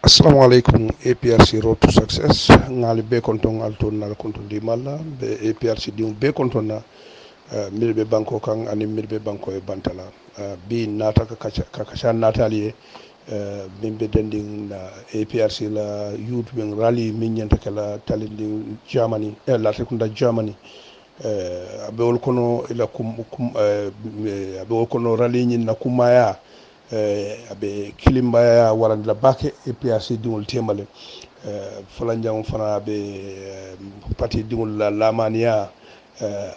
Assalamu alaikum APRC Road to Success ngali be konton alton nal konton di malla be APRC di be konton na milbe banko kan ani milbe banko e bantala bi nata ka kacha natali bimbe dending na APRC la youth ben rally min nyanta kala talindi Germany la sekunda Germany abe wol kono ila abe wol kono rally nyin na kumaya abe kilimbaya warandila bake APRC dingol temale falanjang fana be parti dingol la lamania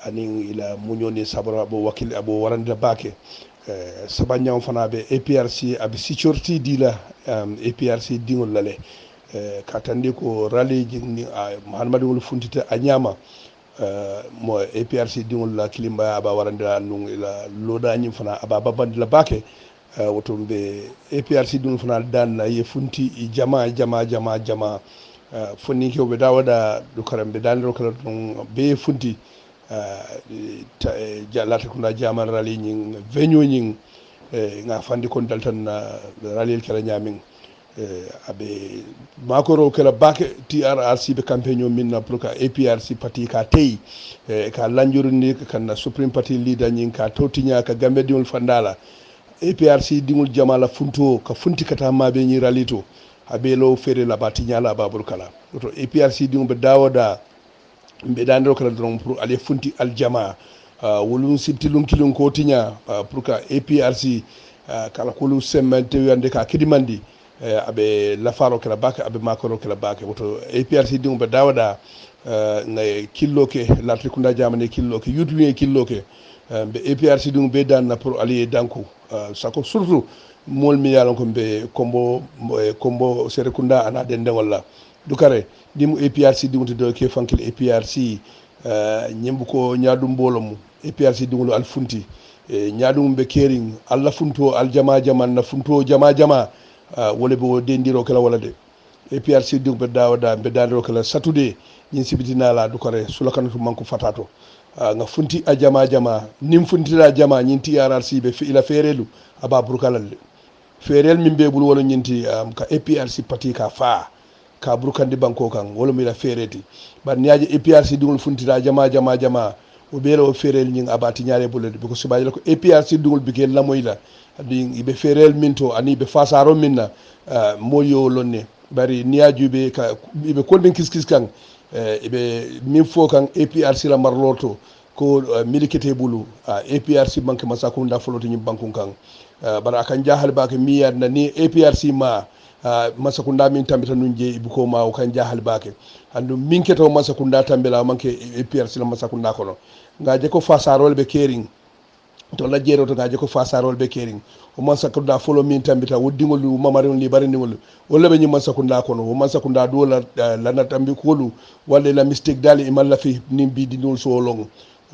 anin ila munyoni sabara abo wakil abo warandila bake sabanyang fana be APRC abe security dila APRC dingol lale katandi ko rally jingni Muhammadu funtita anyama mo APRC dingol la kilimbaya aba warandila nung ila loda nyim fana aba babandila bake woto be APRC dun fana dan na ye funti jama fonni ko be dawada do karambe dan do kala don be funti jalata kuna jama rali nyin venyo nyin nga fandi kon daltan na rali kala nyamin abe makoro kala bake TRRC be campaign min na pour ka APRC parti ka tey ka lanjurni kan na supreme party leader nyin ka totinya ka gambe diol fandala APRC dingul jamala funto ka funti kata mabe ni ralito abelo fere la batinyala babul kala to APRC dingul be dawoda be dandro kala dron pour aller funti al jamaa wolun sitilun kilun ko tinya pour ka APRC kala kulu semente yande ka kidimandi abe la faro kala baka abe makoro kala baka to APRC dingul be dawoda ngay killoke la trikunda jamane killoke yutuye killoke be APRC dum be dan na pour aller danko sako surtout mol mi yalon ko be combo serekunda ana dende walla dukare dimu APRC dimu to ke fankil APRC nyembu ko nyaadum bolom APRC dimu al funti nyaadum be kering alla funto al jama na funto jama wala bo dendiro kala wala de APRC dimu be dawda be dandiro kala saturday nyin sibitina la dukare sulakanatu manko fatato nga funti a jama nim funtira jama nyinti TRRC be ila ferelu aba burkalal ferel min be bul wala nyinti ka APRC parti ka fa ka burkandi banko kan wala mi la fereti ban nyaaje APRC dungul funtira jama o belo ferel nyin abati nyaare bulede be ko subaji ko APRC dungul bike lamoyla adi ibe ferel minto ani be fasaro minna moyo lonne bari niajube ka ibe konden kiskis kan ibe min fo kan APRC la marloto ko milikete bulu APRC banque masakunda foloti nyim bankun kan bara kan jahal bake miyad na ni APRC ma masakunda min tambita nun je ibuko ma o kan jahal bake andu min keto masakunda tambela manke APRC la masakunda kono ngaje ko fasarol be kering to la jero to ngaje ko fasarol be kering o masakunda folo min tambita woddingol mamari on li bari ngol wala be nyim masakunda kono o masakunda do la na tambi kolu wala la mistake dali imalla fi nimbi dinol so long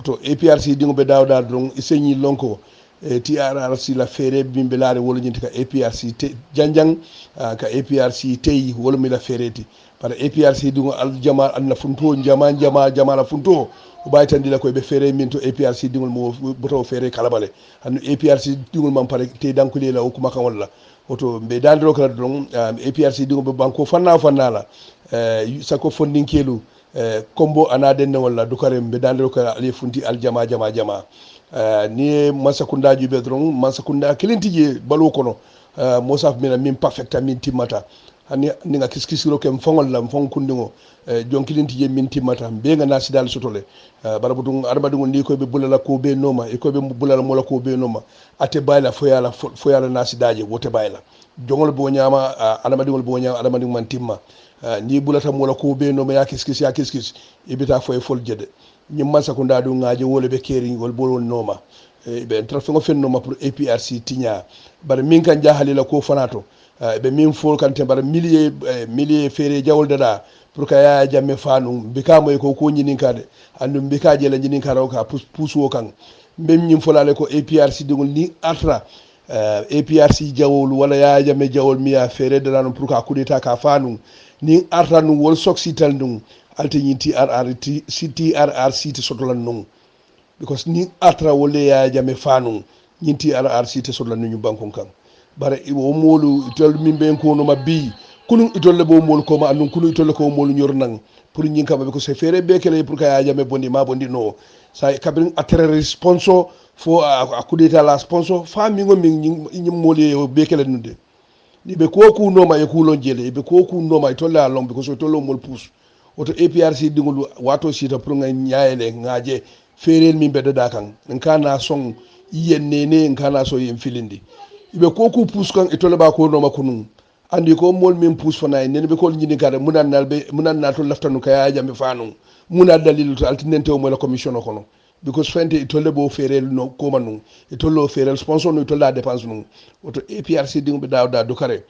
to APRC dingo be dawda don isenyi lonko TRRC la fere bimbe laare wolo nyinti ka APRC janjang ka APRC tey wolo mi la fereti para APRC dingo al jama al na funto jama la funto o baytandi la ko be fere min to APRC dingo mo boto fere kalabale anu APRC dingo man pare te dankule la hukuma kan walla oto be dandro kala don APRC dingo be banko fanna la sako fondin kelu kombo anadenne walla dukare be dandro kala ali funti al jama ni masakunda jube dron masakunda kilintije balu kono mosaf min perfecta min timata hani ninga kiskisiro kem fongol lam fong kundingo jon kilintije min timata be nga nasidal sotole barabudun arbadun ni ko be bulala ko be noma e ko be bulala mola ko be noma ate bayla foyala nasidaje wote bayla jongol bo nyama alamadingol bo nyama alamading man timma ni bulata mola ko be noma ya kiskis ibita foy fol jede ñim masakunda du ngaaje wole be kering gol bolon noma be trafengo fennoma pour APRC tinya bar min kan jahalila ko fanato be min fol kan te bar millier fere jawol dada pour ka ya jamme fanu bika moy ko nyinin kade andu bika je la nyinin karaw ka pusu kan mbem ñim folale ko APRC dingol ni atra APRC jawol wala ya jamme jawol miya fere dada no pour ka kudeta ka fanu ni atra nu wol soksital dum alteñin TRRC te sotolan non because ni atra wole ya jame fanu ñin TRRC te sotolan ñu bankon kan bara o molu tel min ben ko no mabbi kunun itolle bo mol koma andun kunu itolle ko mol ñor nang pour ñin kama ko se fere be kele pour ka jame bondi ma bondi no sa kabrin attere sponsor fo a kudeta la sponsor fa mi ngo min ñim moli be kele nunde ni be ko ku no ma e ku lon jele be ko ku no ma itolle a long because itolle mol pousse oto APRC dingol wato sita pour nga ñaayele ngaaje ferel min bedda da kan nkana song yen nene nkana so yen filindi ibe ko ku pousse kan itolle ba ko no ma kunun andi ko mol min pousse fana nen be ko nyini kare munan na to laftanu kaya jambe fanu muna dalilu to altinente o mo la commission kono because fente itolle bo ferel no ko manu itollo ferel sponsor no itolla dépense no oto APRC dingbe dawda do kare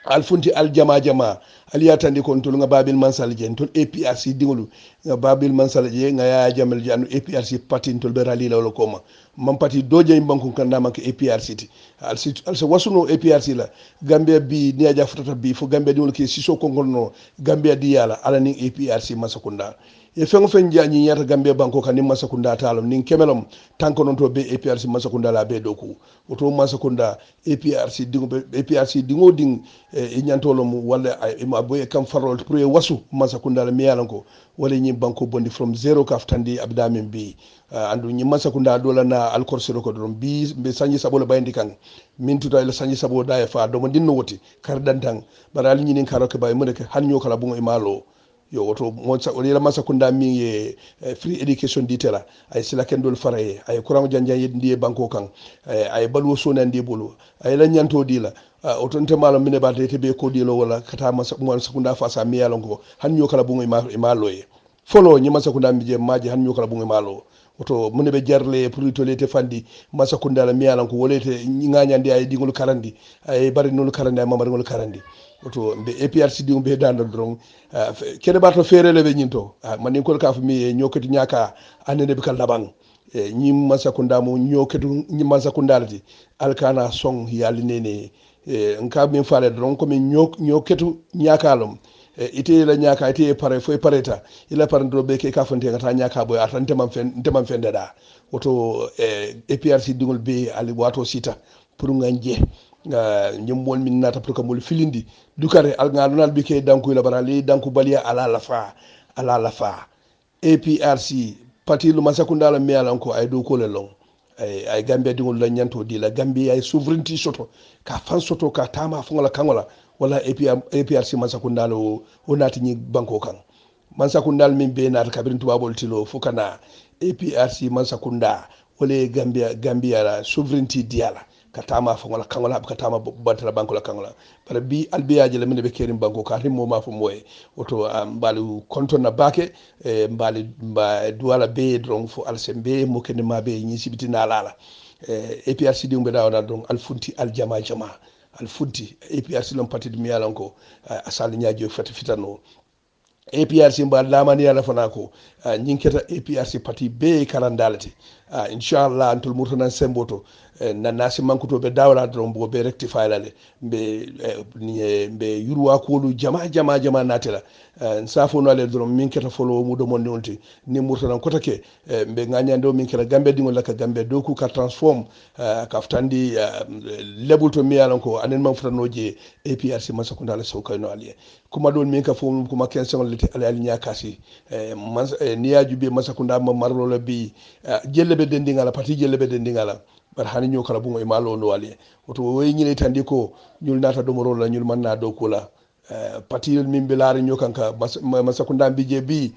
alfunti aljama jama aliyatandi kon tol nga babil mansal je tol APRC dingolu nga babil mansal je nga ya jamel janu APRC parti tol be rali lawlo koma mam parti doje banku kanda manke APRC ti alse wasuno APRC la gambia bi ni aja futata bi fo gambia dingol ke siso kongolno gambia di yala ala ni APRC masakunda e fengo fen jañi ñata gambia banko kan ni masakunda talom nin kemelom tanko non to be APRC masakunda la be doku oto masakunda APRC dingo ding e ñantolom walla ma boye kam farol pour e wasu masakunda la miyalanko wala ñi banko bondi from zero kaftandi abdamin bi andu ñi masakunda dola na alcorsero ko don bi be sanji sabolo bayndi kan min tuta ila sanji sabo da e fa do mo dinno woti kar dantan bara ñi nin karoke bay mun ke han ñokala bungo e malo yo woto mo sa wala masakunda mi e free education ditela ay sila kendol faraye ay kuram janjan yeddi e banko kan ay balwo sonandi bolo ay la ñanto dila oton te malam mine ba te be ko dilo wala kata masakunda fa sa mi yalongo han ñokala bungo e malo e folo ñi masakunda mi je maji han ñokala bungo e malo oto mune be jarle pour tolete fandi masakunda la mi yalanko wolete ngañandi ay dingol karandi ay bari nol karandi ay mamari ngol karandi oto be APRC dingol be danda dron kede bato ferele be nyinto manin kol ka fumi nyokati nyaka anene be kala bang ñi masakunda mo nyoketu ñi masakunda lati alkana song yali nene nka min faale dron ko min nyoketu nyakalom ite la nyaka ite pare fo pareta ila parando be ke ka fonte ngata nyaka boy atante man fende da oto APRC dingol be ali wato sita pour nganje ñembol min nata pour kamol filindi dukare al ngalunal be ke danku la barali danku balia ala lafa APRC parti lu masakunda la mialanko ay do ko le long ay gambia dingol la nyanto di la gambia ay souveraineté soto ka fan soto ka tama fongola kangola wala APRC masakundal o nati ñi banko kan mansakundal min be nata kabirin tubabol tilo fukana APRC mansakunda wala gambia la souveraineté diala katama fongola kangola katama bantala banko la kangola para bi albiyaji la min be kerim banko ka himmo ma fo moy oto mbali konton na bake mbali duwala be dron fo alsembe mo ken ma be ñi sibitina lala APRC di ngbe dawda don alfunti aljama alfunti APRC lon parti mi yalan ko asal nyaajo fitano APRC mba lamani yala fana ko nyinketa APRC parti be karandalati inshallah antul murtana semboto na nasi mankuto be dawla don bo be rectify lale be yurwa ko lu jama natela safo no le don min keta folo mu do mon nonti ni murtana ko take be nganyando min kala gambe dingol la ka gambe doku ka transform ka ftandi lebul to mi yalan ko anen man futanoje APRC masakunda la sokayno aliye kuma don min ka fo kuma kenson leti ali nyakasi niyaaju be masakunda ma marlo la bi jellebe dendingala parti jellebe dendingala bar hani ñoo kala bungo e malo no wali oto way ñine tandi ko ñul nata do moro la ñul manna do kula parti min bilari ñoo kanka masakunda bije bi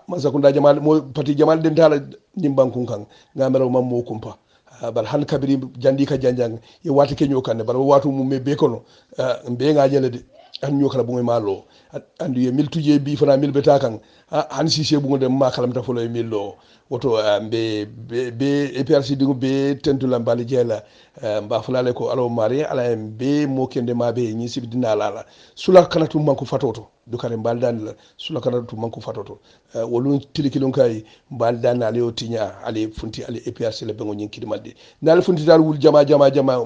masakunda jamal mo parti jamal den tala ñimbankun kan ngamero mammo kumpa bar han kabiri jandi ka janjang e wati ke ñoo kan bar watu mum be kono be nga jele de an ñoo kala bungo e malo andu ye miltuje bi fana milbeta kan han sise bungo de ma kala mta folo e millo woto be APRC dingo be tentula mbali jela mba fulale ko alo mari ala be mo kende ma be ñi sibidina lala sula kanatu manko fatoto dukare mbaldani la sula kanatu manko fatoto wolun tilikilon kay mbaldani ale o tinya ale funti ale APRC le bengo ñinkidi madde nal funti dal wul jama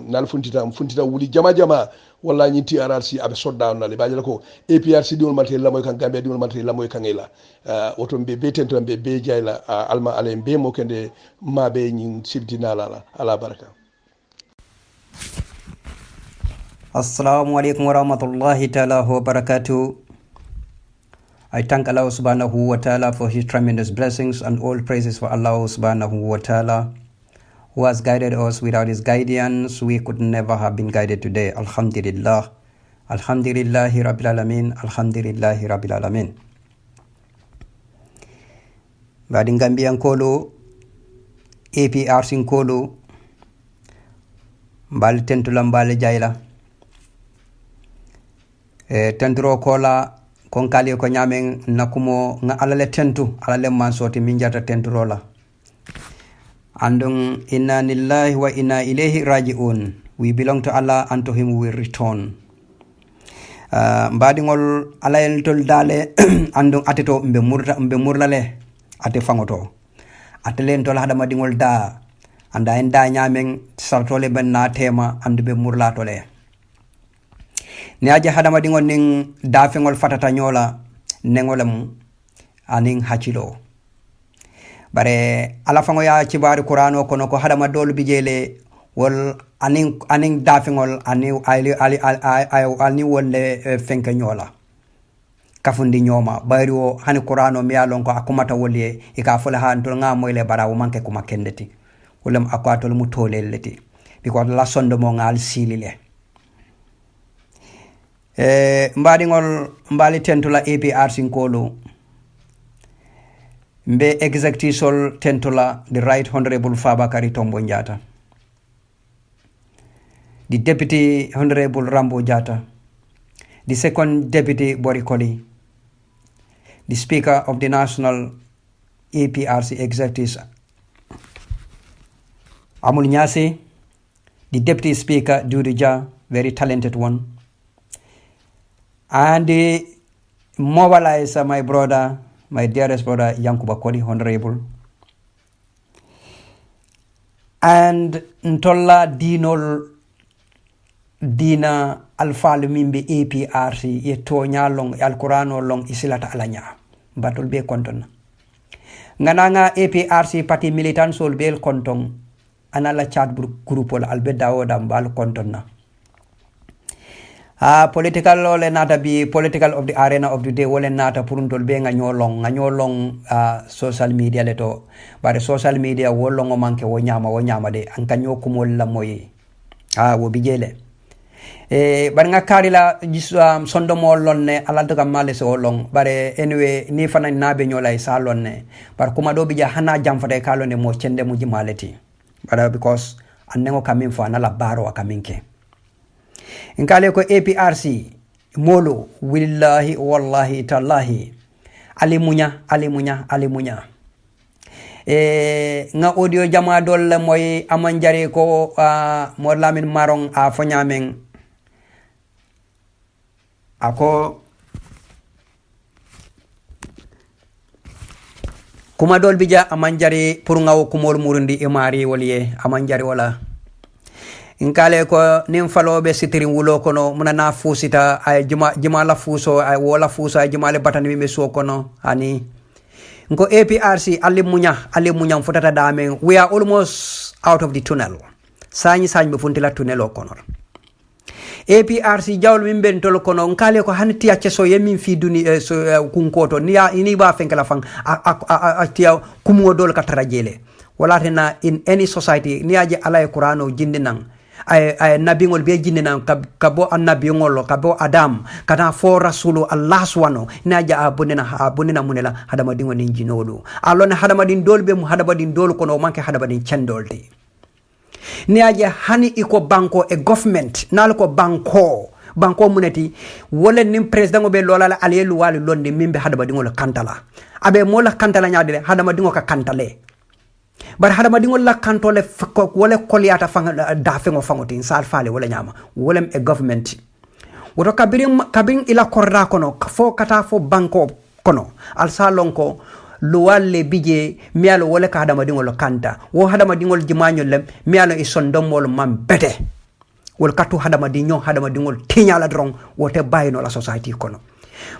nal funti wuli jama walla ñi TRRC abe sodda on le bajala ko APRC diwol malte lamoy kan gambe diwol malte lamoy kan ila woto be tentula be jayla alma ale be mo kende ma be ñi sibidina lala ala baraka Assalamu alaikum warahmatullahi ta'ala wabarakatuh. I thank Allah subhanahu wa ta'ala for his tremendous blessings, and all praises for Allah subhanahu wa ta'ala, who has guided us. Without his guidance, we could never have been guided today. Alhamdulillah. Alhamdulillahi Rabbil Alamin. Alhamdulillahi Rabbil Alamin. Badin Gambian Kolo, APRC Kolo, Mbali Tentula Mbali Jaila. Tenturo kola kon kali ko nyamen nakumo nga alale tentu alale man soti min jata tenturo la andung inna lillahi wa inna ilayhi raji'un. We belong to Allah, and to him we return. Mbadingol alayel tol dale andung ateto mbe murlale ate fangoto atelen tol hadama dingol da anda en da nyamen sartole ben na tema and be murla tole ni aje hadama dingol ning dafengol fatata nyola nengolam aning hachilo bare ala fango ya cibari qur'ano kono ko hadama dol bijele wol aning dafengol ali wolle fenke nyola kafundi nyoma bayro hani qur'ano mi alon ko akumata wolle e ka fola han to nga moyle barawo manke kuma kendeti wolam akwatol mu tolelleti because la sondo mo ngal silile mbali tentula APRC Nkolo mbe executive tentula the Right Honorable Fabakary Tombo Njata, the Deputy Honorable Rambo Jata, the Second Deputy Borikoli, the Speaker of the National APRC Executives Amul Nyasi, the Deputy Speaker Durija, very talented one, and mobilize my brother, my dearest brother Yankuba Koli, Honorable, and Ntolla Dina Alfa Lumimbe APRC yeto nyalong Alqurano long isilata alanya batol be konton ngananga APRC parti militant sol bel kontong anala chat group wala albe dawoda mbal konton na political ole nata bi political of the arena of the day wole nata puruntol be nga nyolong social media leto bare social media wolongo manke wo nyama de anka nyokumol la moyi wo bijele bare nga karila sondo mo lonne alanto kam male so long bare anyway ni fana nabe nyolay sa lonne bar kuma do bija hana jamfade kalone mo cende mu jimaleti bara because annengo kamin fa na la baro akaminke inkale ko APRC molo wallahi wallahi tallahi alimunya nga audio jama dol moy amanjare ko mo lamin marong a fonyamen ako kuma dol bija amanjare pour ngaw kumol murundi imari waliye amanjare wala inkale ko nim falobe sitirin wulo kono munana fusita ay juma la fuso ay wala fuso ay juma le batani mi so kono ani nko APRC alimunya futata dame. We are almost out of the tunnel. Sanyi be funtila tunnel o kono APRC jawol min ben tolo kono nkale ko hanti acce so yemin fi duni kunkoto ni ba fenkala fang tiya kumo dol ka tarajele wala tena in any society ni aje ala Qur'ano jindinan ay nabingol be jindinan kabo annabingol kabo Adam kana fo rasulu Allah subhanahu na ja abunena munela hadama dingo nin jinodo alon hadama din dolbe mu hadama din dol kono manke hadama din cendolde ni aje hani iko banko e government nal ko banko muneti wala nim president be lolala alelu wali londe mimbe hadama dingo kantala abe mola kantala nyaade hadama dingo ka kantale bar hadama dingol la kantole fakko wala koliyata fanga da fengo fangotin sal fale wala nyama wala e government woto kabirin ila korda kono fo kata fo banko kono al salonko luwalle bije mialo wala ka hadama dingol kanta wo hadama dingol jimañol lem mialo e sondomol mam bete wol katu hadama dingol tinyala drong wote bayno la society kono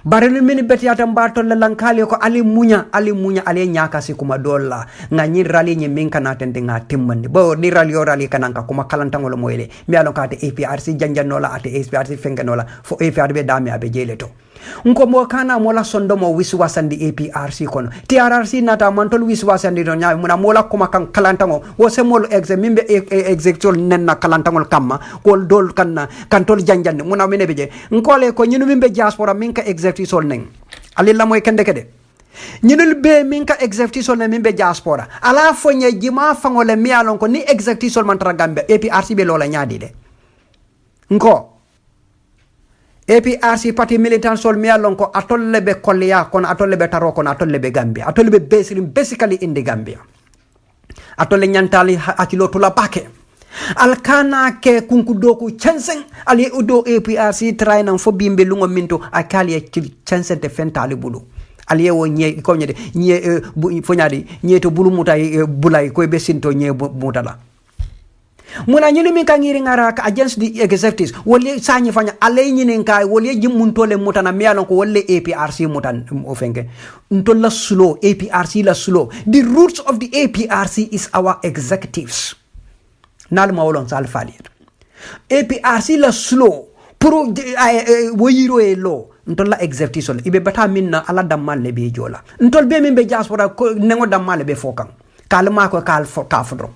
bare lu mini betiyata mbatol la lankali ko ali munya ali nyaka si kuma dolla nga nyi rali nyi min kana tende nga timmandi bo ni rali o rali kananka kuma kalantangol moyle mi alon ka te APRC janjanola ate APRC fenganola fo APRC be dami abe jeleto nko mo kana mo la sondo mo wiswasandi APRC kono TRRC nata mantol wiswasandi do nyaa muna mo la kuma kan kalantango wo se mo mimbe executive nenna kalantangol kamma ko dol kanna kantol janjande muna mine beje nkole ko nyinu mimbe diaspora minka executive sol neng alilla moy kende kede ñinul be minka executive sol ne mimbe diaspora ala fo nye jima fangole mi alon ko ni executive sol man Gambia APRC be lola nyaadi de nko APRC party militant sol mi alon ko atolle be kolya kono atolle be taro kono atolle be Gambia atolle be basically in the Gambia atolle nyantali akilo tula pake alkana ke kunkudoku chansen ali udo APRC traina fo bimbe lungo minto akali e chansen te fentali bulu ali wo nye ko nyede nye fo nyadi nye to bulu mutay bulay ko be sinto nye mutala muna nyini min kan ngiri ngara ka against the executives woli sanyi fanya ale nyini nkai woli jimuntole mutana mialon ko woli APRC mutan ofenke ntolla slow APRC la slow the roots of the APRC is our executives nal mawlon sal falir APRC la slow pro woyiro e lo ntolla executives ibe bata minna ala dammal le be jola ntol be min be diaspora ko nengo dammal be fokan kalma ko kal fo kafdro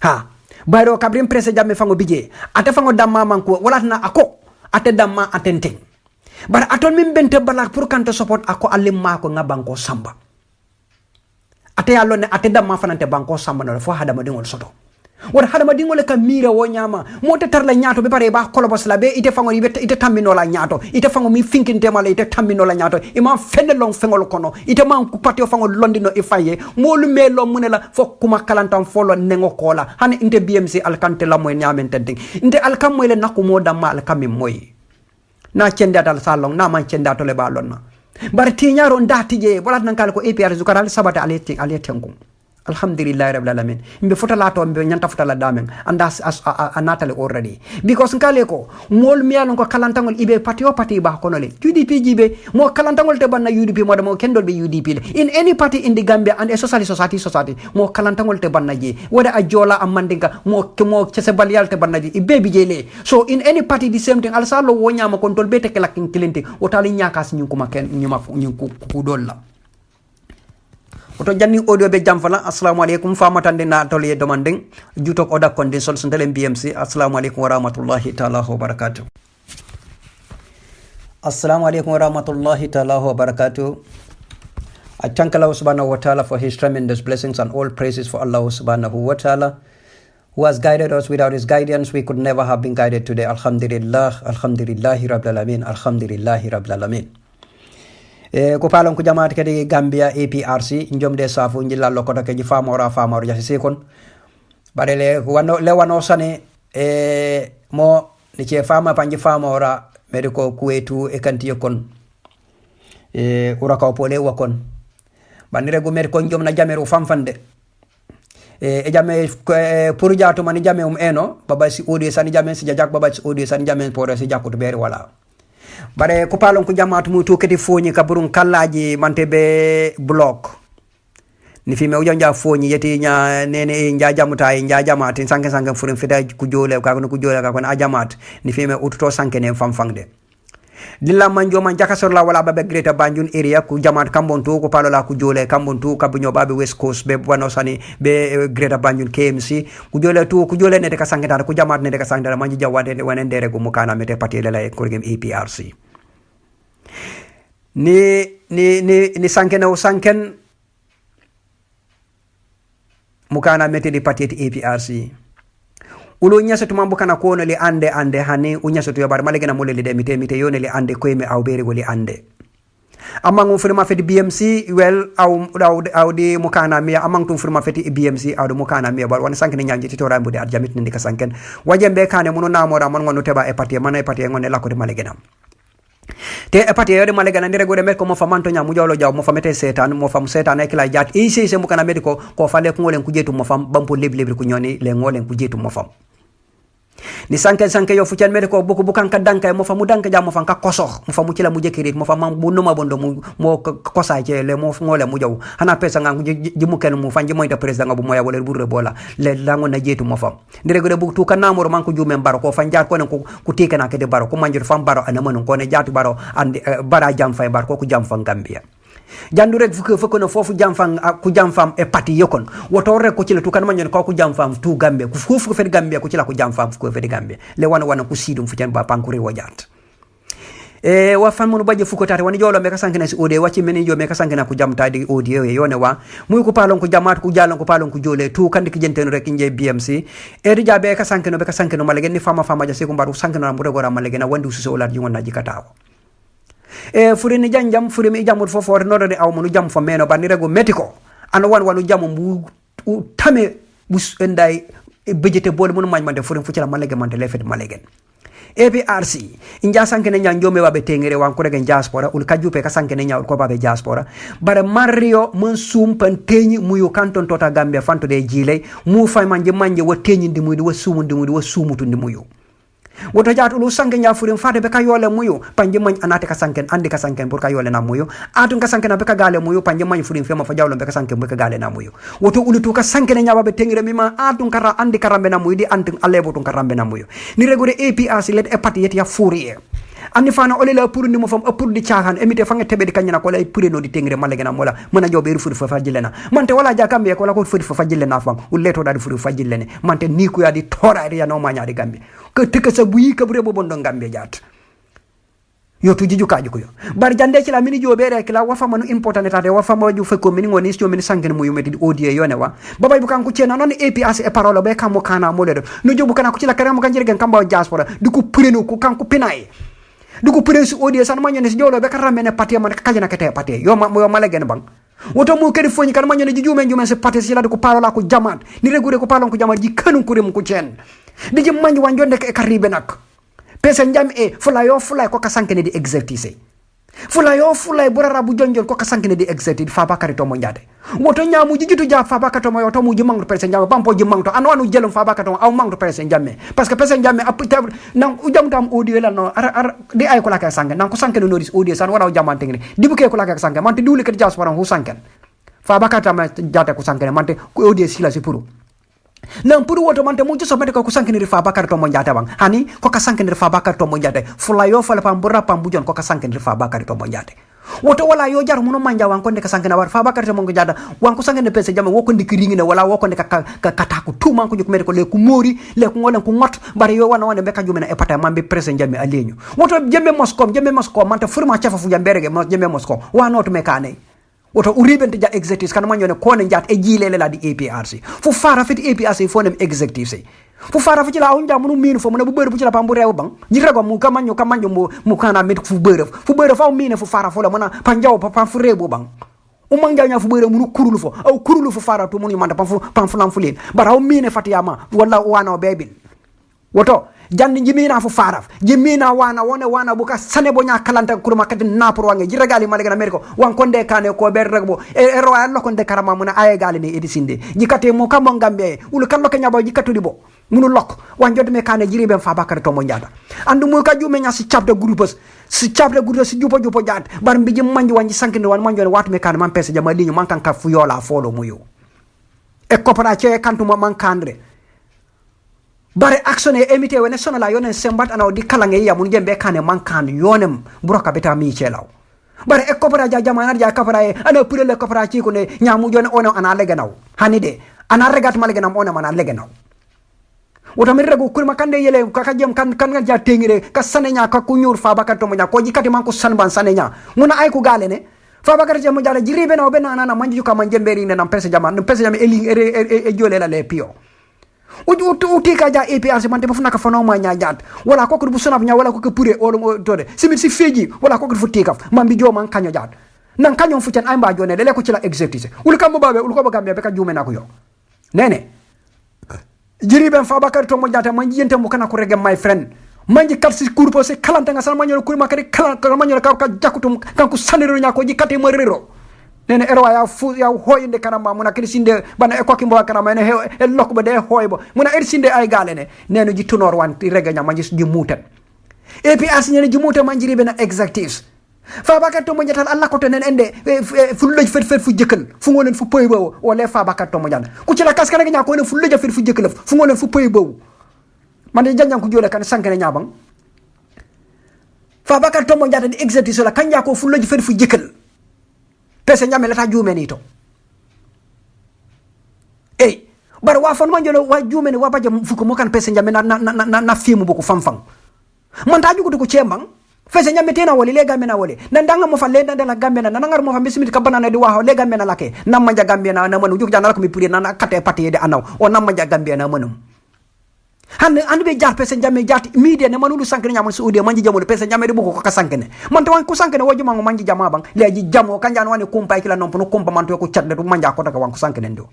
ha bayro kabrim presse jamme fango bije ate fango damma manko walatna ako ate damma atenten bar atol min bente balak pour kante support ako alimma ko ngabanko samba ate yallo ne ate damma fanante banko samba no fo hadama dingol soto wala hadama dingol ka mira wo nyama mota tarla nyaato be pare ba kolobos la be ite fango ite tambino la nyaato ite fango mi finkinte mala ite tambino la nyaato ima fenne long fengol kono ite man ku patio fango londino e faye molu melo munela fo kuma kalantam folo nengo kola hane inte BMC alkante la moy nyamen tending inte alkam moy le nakumo damma alkam moy na cende dal salong na man cende to le balonna bar tiñaro ndatije wala nan kala ko APR zukaral sabata aletenkum alhamdulillah rabbil alamin mbe fotala to mbe nyanta fotala damen anda anatale already because nkale ko mol miyalon ko kalantangol ibe party ba kono le UDP jibe mo kalantangol te banna UDP mo damo kendol be UDP le in any party in the Gambia and a society mo kalantangol te banna je wada a jola am mandinga mo cese balyal te banna je ibe bi jele so in any party the same thing alsalo wonyama kontol be te kelakin kilente o tali nyakas nyukuma ken nyuma ku dolla oto janni audio be jam fala assalamu alaikum famatande na tolye demanding jutok oda condition sundele BMC assalamu alaikum wa rahmatullahi ta'ala wa barakatuh assalamu alaikum wa rahmatullahi ta'ala wa barakatuh. I thank Allah subhanahu wa ta'ala for his tremendous blessings and all praises for Allah subhanahu wa ta'ala who has guided us. Without his guidance we could never have been guided today. Alhamdulillah alhamdulillahi rabbil alamin alhamdulillahi rabbil alamin. Ko palon ko jamaat kadi Gambia APRC njomde safu njilla lokoto ke famora jasi sekon bare le wano sane mo ni che fama panji famora mediko kuetu e kanti kon uraka pole wakon banire go mer ko njomna jameru famfande e jame pour jaato man jame eno baba si odi sani jame si jajak baba si odi sani jame pour si jakuto beri wala bare ko palon ko jamaatu mu to kedi foñi ka burun kallaji mante be block ni fi me o janja foñi yeti nya nene nja jamuta e nja jamati sanke furin fida ku jole ka ko jole ka ko na jamat ni fi me ututo sanke ne famfangde dilla manjo man jakasor la wala babe Greater Banjul area ku jamat kambon to ko palola ku jole kambon to kabunyo babe West Coast be wano sani be Greater Banjul KMC ku jole ne de ka sangata ku jamat ne de ka sangata manji jawade wenen dere go mukana mete patele la ko gem APRC ni sanken mukana mete di patete APRC ulo nyasa to mambo kana ko no le ande hani unyasa to yabar malegena mole le mite yone le ande ko me awbere go le ande amang firma feti BMC well aw di mukana mi amang tum firma feti BMC aw mukana mi bar wan sanken nyanji to rambo de adjamit ni ka sanken wajembe kane muno namora mon ngono teba e parti man e parti ngone la ko de malegena te e pati yode malega na ndere gore mer ko mo famanto nya mu jawlo jaw mo famete setan mo fam setan e kila jat e se mo kana mediko ko fale ko ngolen ku jetu mo fam bampo lebi ku nyoni le ngolen ku jetu mo fam ni sanke yo fucen mede ko buku bukan ka danka mo fa mu danka jam mo fa ka kosox mo fa mu ci la mu jekirit mo fa mam bu numa bondo mo kosa ci le mo ngole mu jaw hana pesa nga jimu ken mu fa jimo ita president bu moya wala burre bola le lango na jetu mo fa ni rego de bu tu kan namoro man ko jume baro ko fa jaar ko ne ku tike na ke de baro ko manjur fam baro ana mon ko ne jaatu baro andi bara jam fay bar ko ku jam fa Gambia jandu rek fuko no fofu jamfam ku jamfam e pati yokon woto rek ko ci la tu kan manyon ko ku jamfam tu Gambia ku fofu ko fedi Gambia ku ci la ku jamfam ko fedi Gambia le wana ku sidum fu tan ba pankuri wajat wa fan monu baje fuko tare woni jolo me ka sankina si ode wacci meni jo me ka sankina ku jamta di ode yone wa muy ko palon ku jamat ku jalon ko palon ku jole tu kandi ki jenteno rek nje BMC e di jabe ka sankino be ka sankino malegen ni fama ja se ko mbaru sankino mu regora malegen wandi su so lat yi wonna jikatawo furini janjam furimi jamur fofore nodode aw monu jam fo meno bani rego metiko ana wanu jamu bu tame bus enday bejete bol monu majmande furim fu ci la malege mante lefet malegen APRC inja sankene nya njome wabe tengere wan ko regen diaspora ul kajupe ka sankene nya ko babe diaspora bare Mario mun sum pan teñi muyu kanton tota Gambia fanto de jile mu fay manje wo teñi ndi muyu wo sumu ndi muyu wo sumutu ndi muyu woto jaatu lu sanke nya furim fade be ka yole muyu panje man anate ka sanken andi ka sanken pour ka yole na muyu atun ka sanken be ka gale muyu panje man furim fema fa jawlo be ka sanken be ka gale na muyu woto ulutu ka sanken nya babe tengire mima atun kara andi karambe na muyu di antun alebotun karambe na muyu ni regure APRC let e pati yeti ya furie andi fana ole la pour ni mo fam pour di chahan emite fa nga tebe di kanyana ko lay pure no di tengire malagena mola mona jobe ru furi fa jillena mante wala jakambe ko la ko furi fa jillena fam uleto da di furi fa jillene mante ni ko ya di tora ya no ma nya di gambe ke teke sa buyi ka bure bobondo Gambia jat yo tu jiju kaaju ko yo bar jande ci la mini jobe rek la wafa manu important tade wafa ma ju fekko mini ngoni sto mini sangen mu yumeti odie yone wa babay bu kan ko cena non APRC e parole be kam mo kana mo le no jobu kana ko ci la karam kan jirgen kamba diaspora du ko preno ko kan ko pinay du ko preno su odie san ma ñone ci jolo be karam ne paté man kajana kete paté yo malagen bang woto mo kedi foni kan ma ñone ji jumen se paté ci la ko parola ko jamat ni regure ko palon ko jamat ji kanun ko rem ko cen di jëm manji wanjonde ke karibe nak pesa njam fulayo fulay ko ka sankene di exercice fulayo fulay burara bu jonjol ko ka sankene di exercice fa bakari to mo njade woto nyaamu jitu ja fa bakato mo yoto mu jimang pesa njam bampo jimang to anu jelum fa bakato aw mang to pesa njamme parce que pesa njamme apita nan ujam tam audio la no di ay ko la ka sanken nan ko sankene no dis audio san wala jamante ngene dibuke ko la ka sanken man te duli ke diaspora hu sanken fa bakata ma jata ko sankene man te ko audio sila si puru nan pour woto mante mu joso mete ko sankene fa bakar to mo njata bang hani ko ka sankene fa bakar to mo njata fulayo fala pam burra pam bujon ko ka sankene fa bakar to mo njata woto wala yo jar muno manja wan ko de ka sankene war fa bakar to mo njata wan ko sankene pese jama wo ko ndiki ringine wala wo ko de ka kataku tu man ko juk mete ko le ku mori le ko ngolen ko ngot bare yo wana be ka jumena e pata mambe presse jame alenyu woto jembe moskom mante furma chafa fu jamberege jembe moskom wa not me kane woto uribente ja executive kan manyo ne ko ne jat e jilele la di APRC fu fara fit APRC fo nem executive fu fara fi la onja munu minu fo mo bu beure bu ci la pambu rew bang jirago mu kamanyo mu kana met fu beure fa mine fu fara fo la mona panjaw pa fu rebu bang o manga nya fu beure munu kurulu fo aw kurulu fu fara to munu manda pam fu lam fu len bara o mine fatiyama walla wana bebil woto jandi jimina fu faraf jimina wana buka sane bo nya kalanta kurma kadi napor wange jiragali malega ameriko wan konde kane ko ber regbo e ro allo konde karama muna ay gali ni edisinde jikate mo kambo ngambe ul kallo ke nyabo jikatu dibo munu lok wan jode me kane jiribe fa bakare to mo njada andu mo ka jume nya si chapde groupes si jupo jat bar mbi jim manji wanji sankinde wan manjone watu me kane man pese jama liñu man kan ka fu yola folo muyo e coopération e kantu man kandre bare action e emite wona sono la yonen sembat ana di kala ngi yamun jembe kane mankan yonem broka beta mi celaw bare e kopara ja jamana ja kapara e ana pure le kopara ci ko ne nyamu jone ono ana legenaw hanide ana regat malegenam ono mana legenaw wota mi rego kurma kande yele ka jem kan ja tengire ka sanenya ka ku nyur fa bakato mo nya ko jikati man ko sanban sanenya muna ay ko gale ne fa bakati jamo jara jiribe na be na manju ka man jemberi ne nam pese jama eli e jole la le pio uti ka ja APRC man te fu naka fano ma nya jat wala ko bu sunab nya wala ko ke pure o tode simit si feji wala ko fu tikaf man bi jo man kanyo jat nan kanyo fu tan ay mba jone le ko ci la executive ul kam babe ul ko ba gambe be ka jume nako yo nene jiri ben fa bakar to mo jata man yente mo kana ko rege my friend manji kalsi kurpo se kalanta nga san manyo kurma kadi kala manyo ka jakutum kanko saniro nya ko jikate mo rero nene erwa ya hoyinde kanamba muna kirsinde bana e kokki mbo kanamba ne e lokko de hoybo muna ersinde ay galene neno ji tunor wan rega nya manji ji mutan et puis asine ji mutan manjiri bena exactifs Fabakary Tombong Jatta Allah ko tenen ende fu loj fet fu jekkel fu ngolen fu pey bo wala Fabakary Tombong Jatta ku ci la kaskana nya ko ne fu loj fet fu jekkel fu ngolen fu pey bo man de janjang ko jole kan sankene nyabang Fabakary Tombong Jatta di exactifs la kanja ko fu loj fet fu jekkel pese nyame lata jume ni to bar wa fon manjolo wa jume ni wa baje fuko mo kan pese nyame na fimu boko famfam man ta jugo ko chembang fese nyame tena wali le gambe na wali ndanga mo fa le ndala gambe na ngar mo fa bismit kabana na di wa le gambe na lake nam manja gambe na manu jugo janal ko mi puri na kate pati de anaw o nam manja gambe na manum han be jaar pese nyame jaati media ne manulu sankene nyamon suudi manji jamol pese nyame de boko ko sankene man to wan ko sankene wojo mango manji jama bang leji jamo kanjan wani kumpa kila non pono kumpa man to ko cadde du manja ko daga wan ko sankene ndo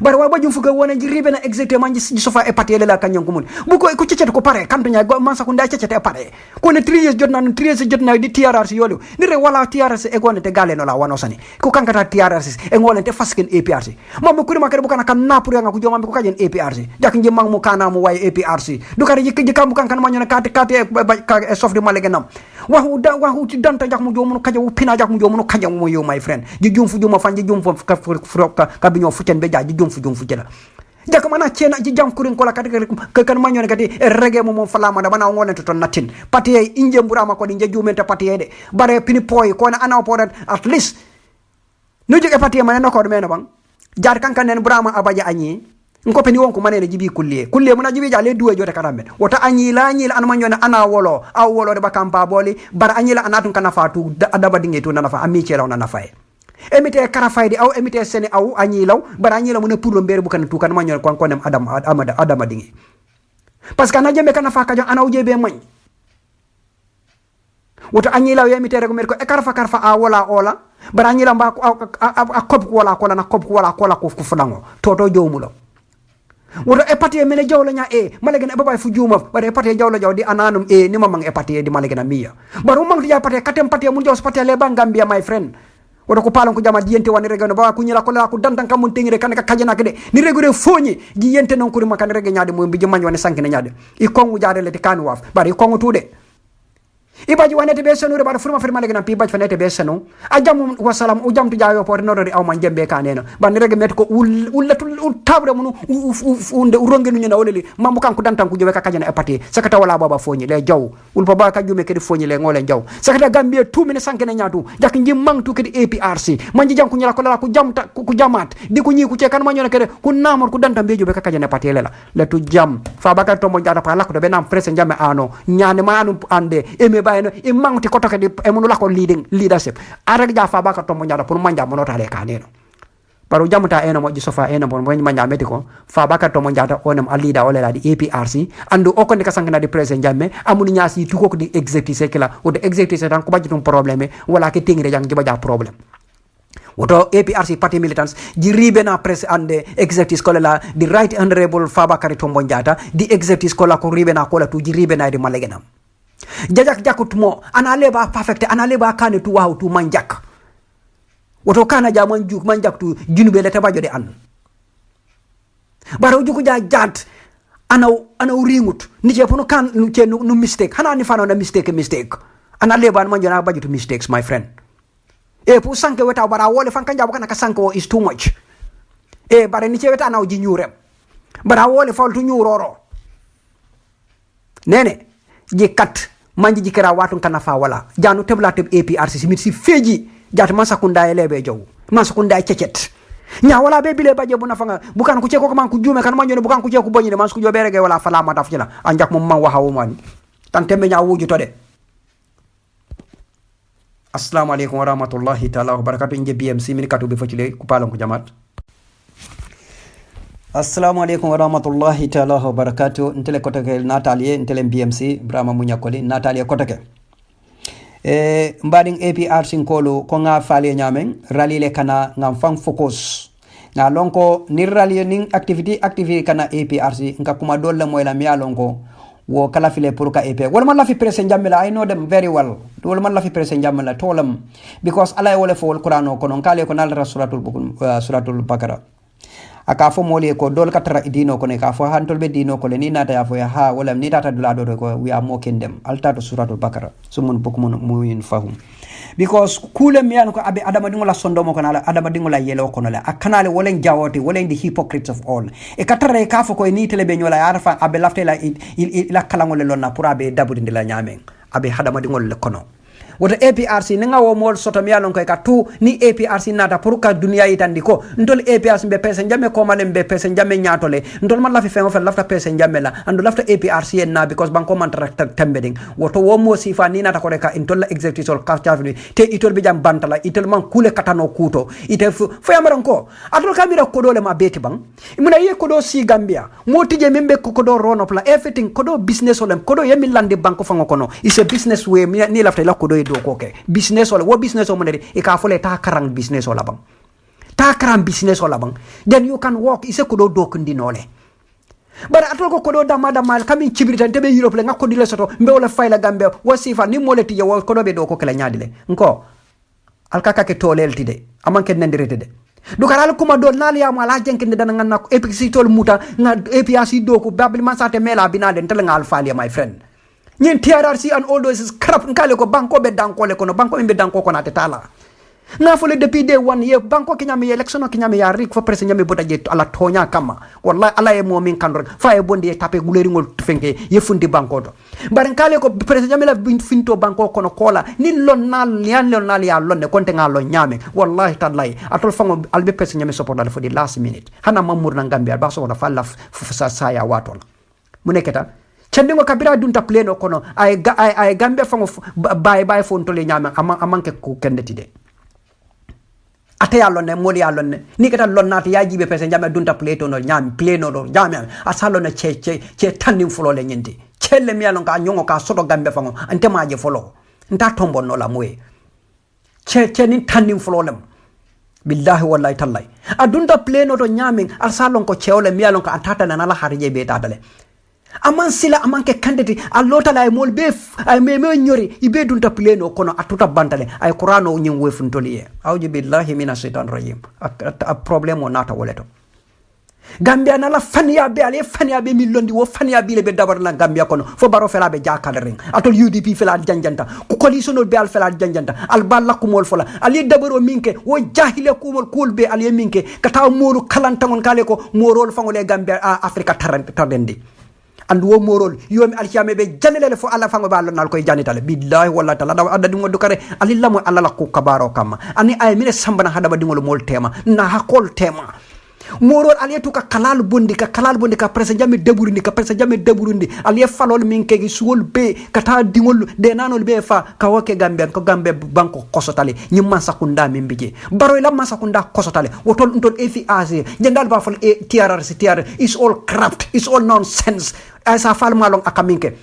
bar wa bajum fuga wona ji ribe na exactement ji sofa e patele la kanyon ko mun bu ko ciccete ko pare kanto nya go man sa ko nda ciccete e pare ko ne 3 years jotna di TRRC yolu ni re wala TRRC e gonete gale no la wano sani ko kankata TRRC e ngolente fasken APRC mamma ko ma kare bu kana kam na pour nga ko jomam ko kajen APRC jak ngi mang mu kana mu way APRC du kare jikki kam bu kan ma ñona kate e sof di malege nam waxu ci danta jak mu jomu kaja wu pina jak mu jomu kaja mu yo my friend ji jum fu juma fan ji jum fu ka biño fu ten be jum fu jela jak mana cena ji jam kurin ko la kati kan ma ñone kati rege mo falama da bana ngone to natin patiye inje burama ko di je jumenta patiye de bare pini poy ko na ana podat at least no joge patiye man na ko do mena bang jar kan nen burama abaja anyi ngko peni wonko manene jibi kulle muna jibi jale duwe jote karambe wota anyi la an ma ñone ana wolo aw wolo de bakampa boli bar anyi la anatun kana fatu adaba dinge to na fa ami cela na fay emite karafaydi aw emite sene aw anyilaw bara anyila mo ne pour mbere bu kan tu kan ma ñor ko nem adam dingi parce que na jeme kana fa ka ana ujebe mañ woto anyilaw emite rek mer ko e karfa a wala ola bara anyila mba ko a kop ko wala ko na kop ko wala ko fudango toto jowmulo woto e patie mene jawla nya malegen e babay fu juma bare patie jawla jaw di ananum ni mamang e patie di malegen miya baro mang di patie katem patie mun jaw patie le bangambia my friend woto ko palon ko jama diente woni regano ba ku nyila ko la ko dantan kam mun tengire kan ka kajana kede ni regure foñi di yente non ko ma kan rege nyaade mo mbi jama woni sankene nyaade i kongu jaade le te kan waf bari kongu tude ibaji wanete be senu bar furma firma legna pi baj fanete be senu ajam wa salam o jamtu jaayo por nodori aw man jembe kaneno ban rege met ko ullatul tabre munu unde urongenu nyina woleli mamu kanko dantan ko jowe ka kajana e pati sakata wala baba foñi le jaw ul baba ka jume kedi foñi le ngole jaw sakata gambie tu mine sankene nyaatu jak njim mangtu kedi APRC manji jam ko nyala ko la ko jamta ko jamat di ko nyi ku ce kan ma nyona kede ku namor ku dantan be jowe ka kajana e pati lela le tu jam Fabakary Tombong Jatta pa lakko be nam presse jame ano nyaane ma anu ande bayno e mangti ko toke di e munu la ko leadership arek ja Fabakary Tombong Jatta pour manja mono tale kaneno paru jamuta eno mo sofa eno mo manja meti ko Fabakary Tombong Jatta onem a leader ole la di APRC andu o ko ne kasangana di president jamme amuni nyasi tu ko di executive kala o de executive tan ko bajitum problème wala ke tingre jang jiba ja problème woto APRC party militants di ribe na press ande executive ko la di right honorable Fabakary Tombong Jatta di executive ko la ko ribe na ko la tu di ribe na di malegenam jajak jakut mo ana leba perfect ana leba kane tu waw tu manjak woto kana ja manjak tu junube le tabajo de an baro juko ja jant ana ringut ni je pono kan no mistake hana ni fano na mistake ana leba man jona bajo tu mistakes my friend e pour sanke weta bara wole fan kanja bokana ka sanko is too much bare ni ce weta na ji nyurem bara wole fal tu nyuroro nene je kat manji jikira watun kana fa wala janu tebla teb APRC simit si feji jat masakunda elebe jow masakunda cecet nya wala be bile baje bu nafanga bukan ku ceko ko man ku jume kan man bukan ku ceko bonyine man ku jobe rege wala fala ma daf cila anjak mom man wahawu man tan tembe nya wuju to de assalamu alaikum warahmatullahi taala wabarakatuh nje BMC min katu be fotile ku palon ku jamat assalamu alaikum warahmatullahi taala wabarakatuh ntele kotake natalie ntele BMC brama munyakoli natalie kotake mbading APRC kolo ko nga fale nyamen ralile kana ngam fang focus na lonko ni rally ning activity kana APRC nka kuma dolla moy la miya lonko wo kala file pour ka EP wala man la fi presse njamela I know them very well wala man la fi presse njamela tolam because ala wala fo Qur'an ko non kale ko nal suratul bakara aka fo moli ko dol katara dino ko ne ka fo hantol be dino ko le ni nata ya fo ya ha wala ni tata dula do ko we are mocking them alta to suratul bakara sumun bukum muin fahum because kule mi an ko abe adama dingola sondomo ko nala adama dingola yelo ko nala akanale wolen jawoti wolen the hypocrites of all e katara ka fo ko ni tele be nyola arfa abe lafte la kalangole lonna pour abe dabudi la nyamen abe hadama dingol le kono wota APRC ninga wo mol soto mi yalon koy ka tu ni APRC nata pour ka dunia yitandi ko ndol APRC be pese njame ko manem be pese njame nyatole ndol man la fi fengo fe lafta pese njame la ando lafta APRC en na because banko man tembeding woto wo mo sifa ni nata ko reka intol la executive sol kaftafi te itol be jam bantala itol man kule katano kuto ite fo yamaran ko atol kamira ko dole ma beti bang imuna ye ko do si Gambia mo tije membe ko do ronop la everything ko do business olem ko do yemi lande banko fango kono is a business way ni lafta la ko do do ko ke business wala wo business o monere e ka fole ta karang business wala bang ta karang business wala bang then you can walk ise ko do kundi nole bara atol ko do dama mal kamin cibritan tebe Europe le ngakko dile soto mbe wala fayla Gambia wasifa ni moleti ya ko do be do ko kala nyaadile nko alkaka ke tolelti de amanke nendirete de du karal kuma do nal ya mala jenkinde dana nganna ko epixi tol muta nga APRC do ko babli masate mela binade tel ngal faali my friend nyen TRRC and all those is crap nkale ko banko be danko le kono banko be danko ko na tetala nga fole depuis day one ye banko kinyame election o kinyame ya rik fo presse nyame bota je ala tonya kama wallahi ala e momin kandor fa e bondi e tape guleri ngol fenke ye fundi banko to bar nkale ko presse nyame la finto banko kono kola ni lonnal ya lonne konte ngalo nyame wallahi tallahi atol fango albe presse nyame support dal for the last minute hana mamour na Gambia ba so na falla sa ya watola muneketa cendingo kabira dunta pleno kono ay Gambia fango bye fon tole nyama amanke ku kendeti de ate ya lonne moli ya lonne ni kata lonnati ya jibe pese nyama dunta pleto no nyami pleno no nyami asalo na che tanni fulo le nyenti chelle mi alon ka nyongo ka soto Gambia fango ante maje folo nta tombo no la moye che ni tanni fulo lem billahi wallahi tallahi adunta pleno to nyami asalo ko chewle mi alon ka antata na la harije be tatale aman sila aman ke kandeti allota la mol be ay me nyori ibe dunta pleno kono atuta bantale ay qur'ano nyin wefuntoliye awji billahi minash shaitan rajim a problem o nata woleto Gambia na la fania be mi londi wo fania bi le be dabar la Gambia kono fo baro fela be jakal ring atol UDP fela janjanta ku coalition be al fela janjanta al balakumol fola ali dabaro minke wo jahile kumol kulbe ali minke kata moru kalantangon kale ko morol fangole Gambia Africa tardendi and wo morol yomi alkiyame be janele fo alla fango ballo nal koy janitale billahi wallahi taala da adda dingo dukare alilla mo alla la ko kabaro kama ani ay mine sambana hada ba dingol mol tema na hakol tema morol aliyetu ka kalal bondi ka presse jamme deburundi aliye falol min kegi suwol be kata dingol de nanol be fa ka woke Gambia ko Gambe banko kosotale nyimman sakunda min bije baro la masakunda kosotale wotol ntol FIAC jendal ba fal TRRC is all crap, is all nonsense asa fal malong akaminke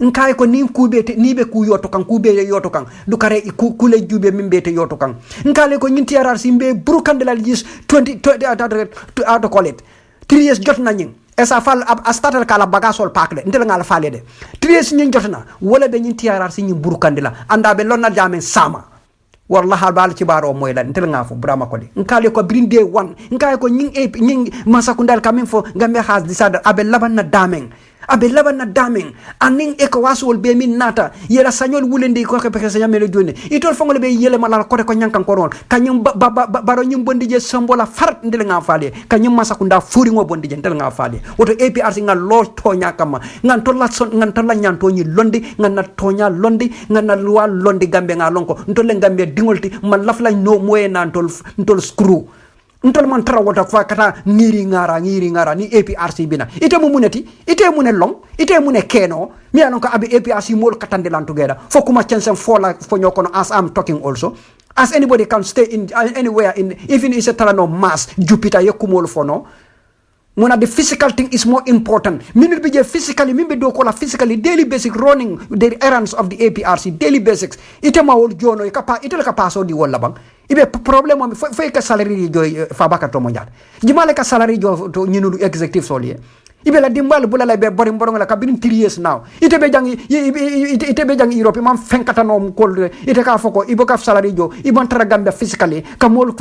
nkay ko ni kubete ni be ku yoto kan kube yoto kan du kare kule jube min bete yoto kan nkale ko nyinti yarar simbe burukande la gis 20 to call it 3 years jot na nyin esa fal a startal kala bagasol pakle ndel ngal faale de 3 years nyin jotna wala be nyinti yarar si nyin burukande la anda be lonna jamen sama wallahi bal ci baro moy la ntel nga fo brama ko di nkale ko brinde one nkay ko nyin masakundal kamin fo Gambia has decided abe laban na daming aning ECOWAS wol be min nata yela sañol wulendi ko ke peke sañamelo joni itol fangol be yele malal ko ko nyankan ko ron kanyum baro nyum bondi je sambola farat ndel nga faade kanyum masakunda furi ngo bondi je ndel nga faade woto APRC nga lo to nyakama ngan to la son ngan to la nyanto nyi londi ngan na tonya londi ngan na luwa londi Gambe nga lonko ntol Gambe dingolti man laf la no moye nan tol screw ntol man tara wota fa kata ngiri ngara ni APRC bina ite mu muneti ite mune long ite mune keno mi anon ko abi APRC mol katande lan together fokuma chansen fola for nyokono as I'm talking also as anybody can stay in anywhere in even is a talano mass Jupiter yekumol fono mona the physical thing is more important minute be physically mimbe do kola physically daily basic running the errands of the APRC daily basics ite ma wol jono ite ka paso di wala bang ibe problème fo ka salary jo fa baka to mondial jimale ka salary jo to ñinu executive solier ibe la dimbal bulala be borim borong la kabirin 3 years now ite be jang Europe man fenkata no ko ite ka foko ibo ka salary jo ibon tara Gambia physically kamol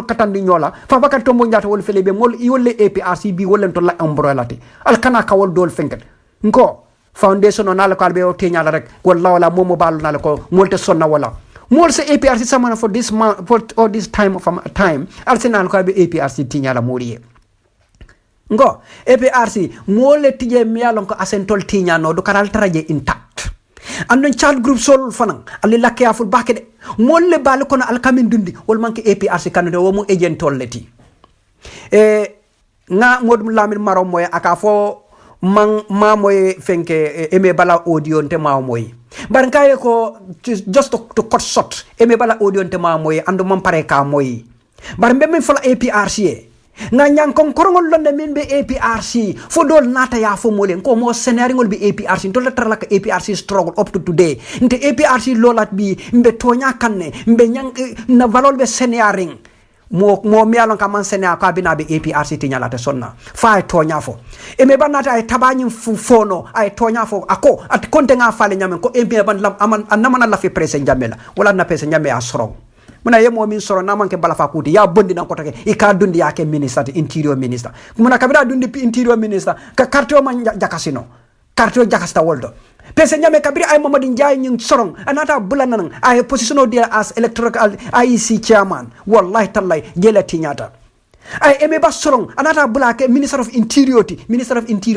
katandi nyola fa baka tombo nyata wol fele be mol yolle APRC bi wolen to la umbrella ti al kana ka wol dol fenkat nko foundation on ala ko albe o teñala rek wala momo ballo nala ko molte sonna wala mol se APRC samana for this month for this time arsenal ko albe APRC teñala moriye ngo APRC mole tije miyalon ko asentol tiñano do karal taraje intact andon child group sol fanan ali lakke aful bakede molle bal kono alkamin dundi wol manke APRC kanade wo mu agent leti nga modum lamir maro moy aka fo man mamoy fenke eme bala audio nte mamoy barkaye ko just to cut short eme bala audio nte mamoy ando man pare ka moy bar mbem fala APRC nga nyang kon korongol londe min be APRC fo dol nata ya fo molen ko mo scenario ngol be APRC to la tarla ka APRC struggle up to today nte APRC lolat bi mbe tonya kanne mbe nyang na valol be scenario mo mialon ka man sene ka bina be APRC tinyala te sonna fa ay tonya fo e me banata ay tabani fono ay tonya fo ako at konte nga fale nyame ko e ban lam aman namana la fi presse jamela wala na presse nyame asro muna yemo min soro na manke bala fa kuti ya bondi nan ko take e ka dundi yake minister interior minister muna kabira dundi interior minister ka karto man jakasino karto jakasta woldo pese nyame kabiri ay Mamadou Ndiaye ñing sorong anata bulanan ay position dia as electoral IEC chairman wallahi tallahi jelati nyata ay eme ba sorong anata bulake minister of interior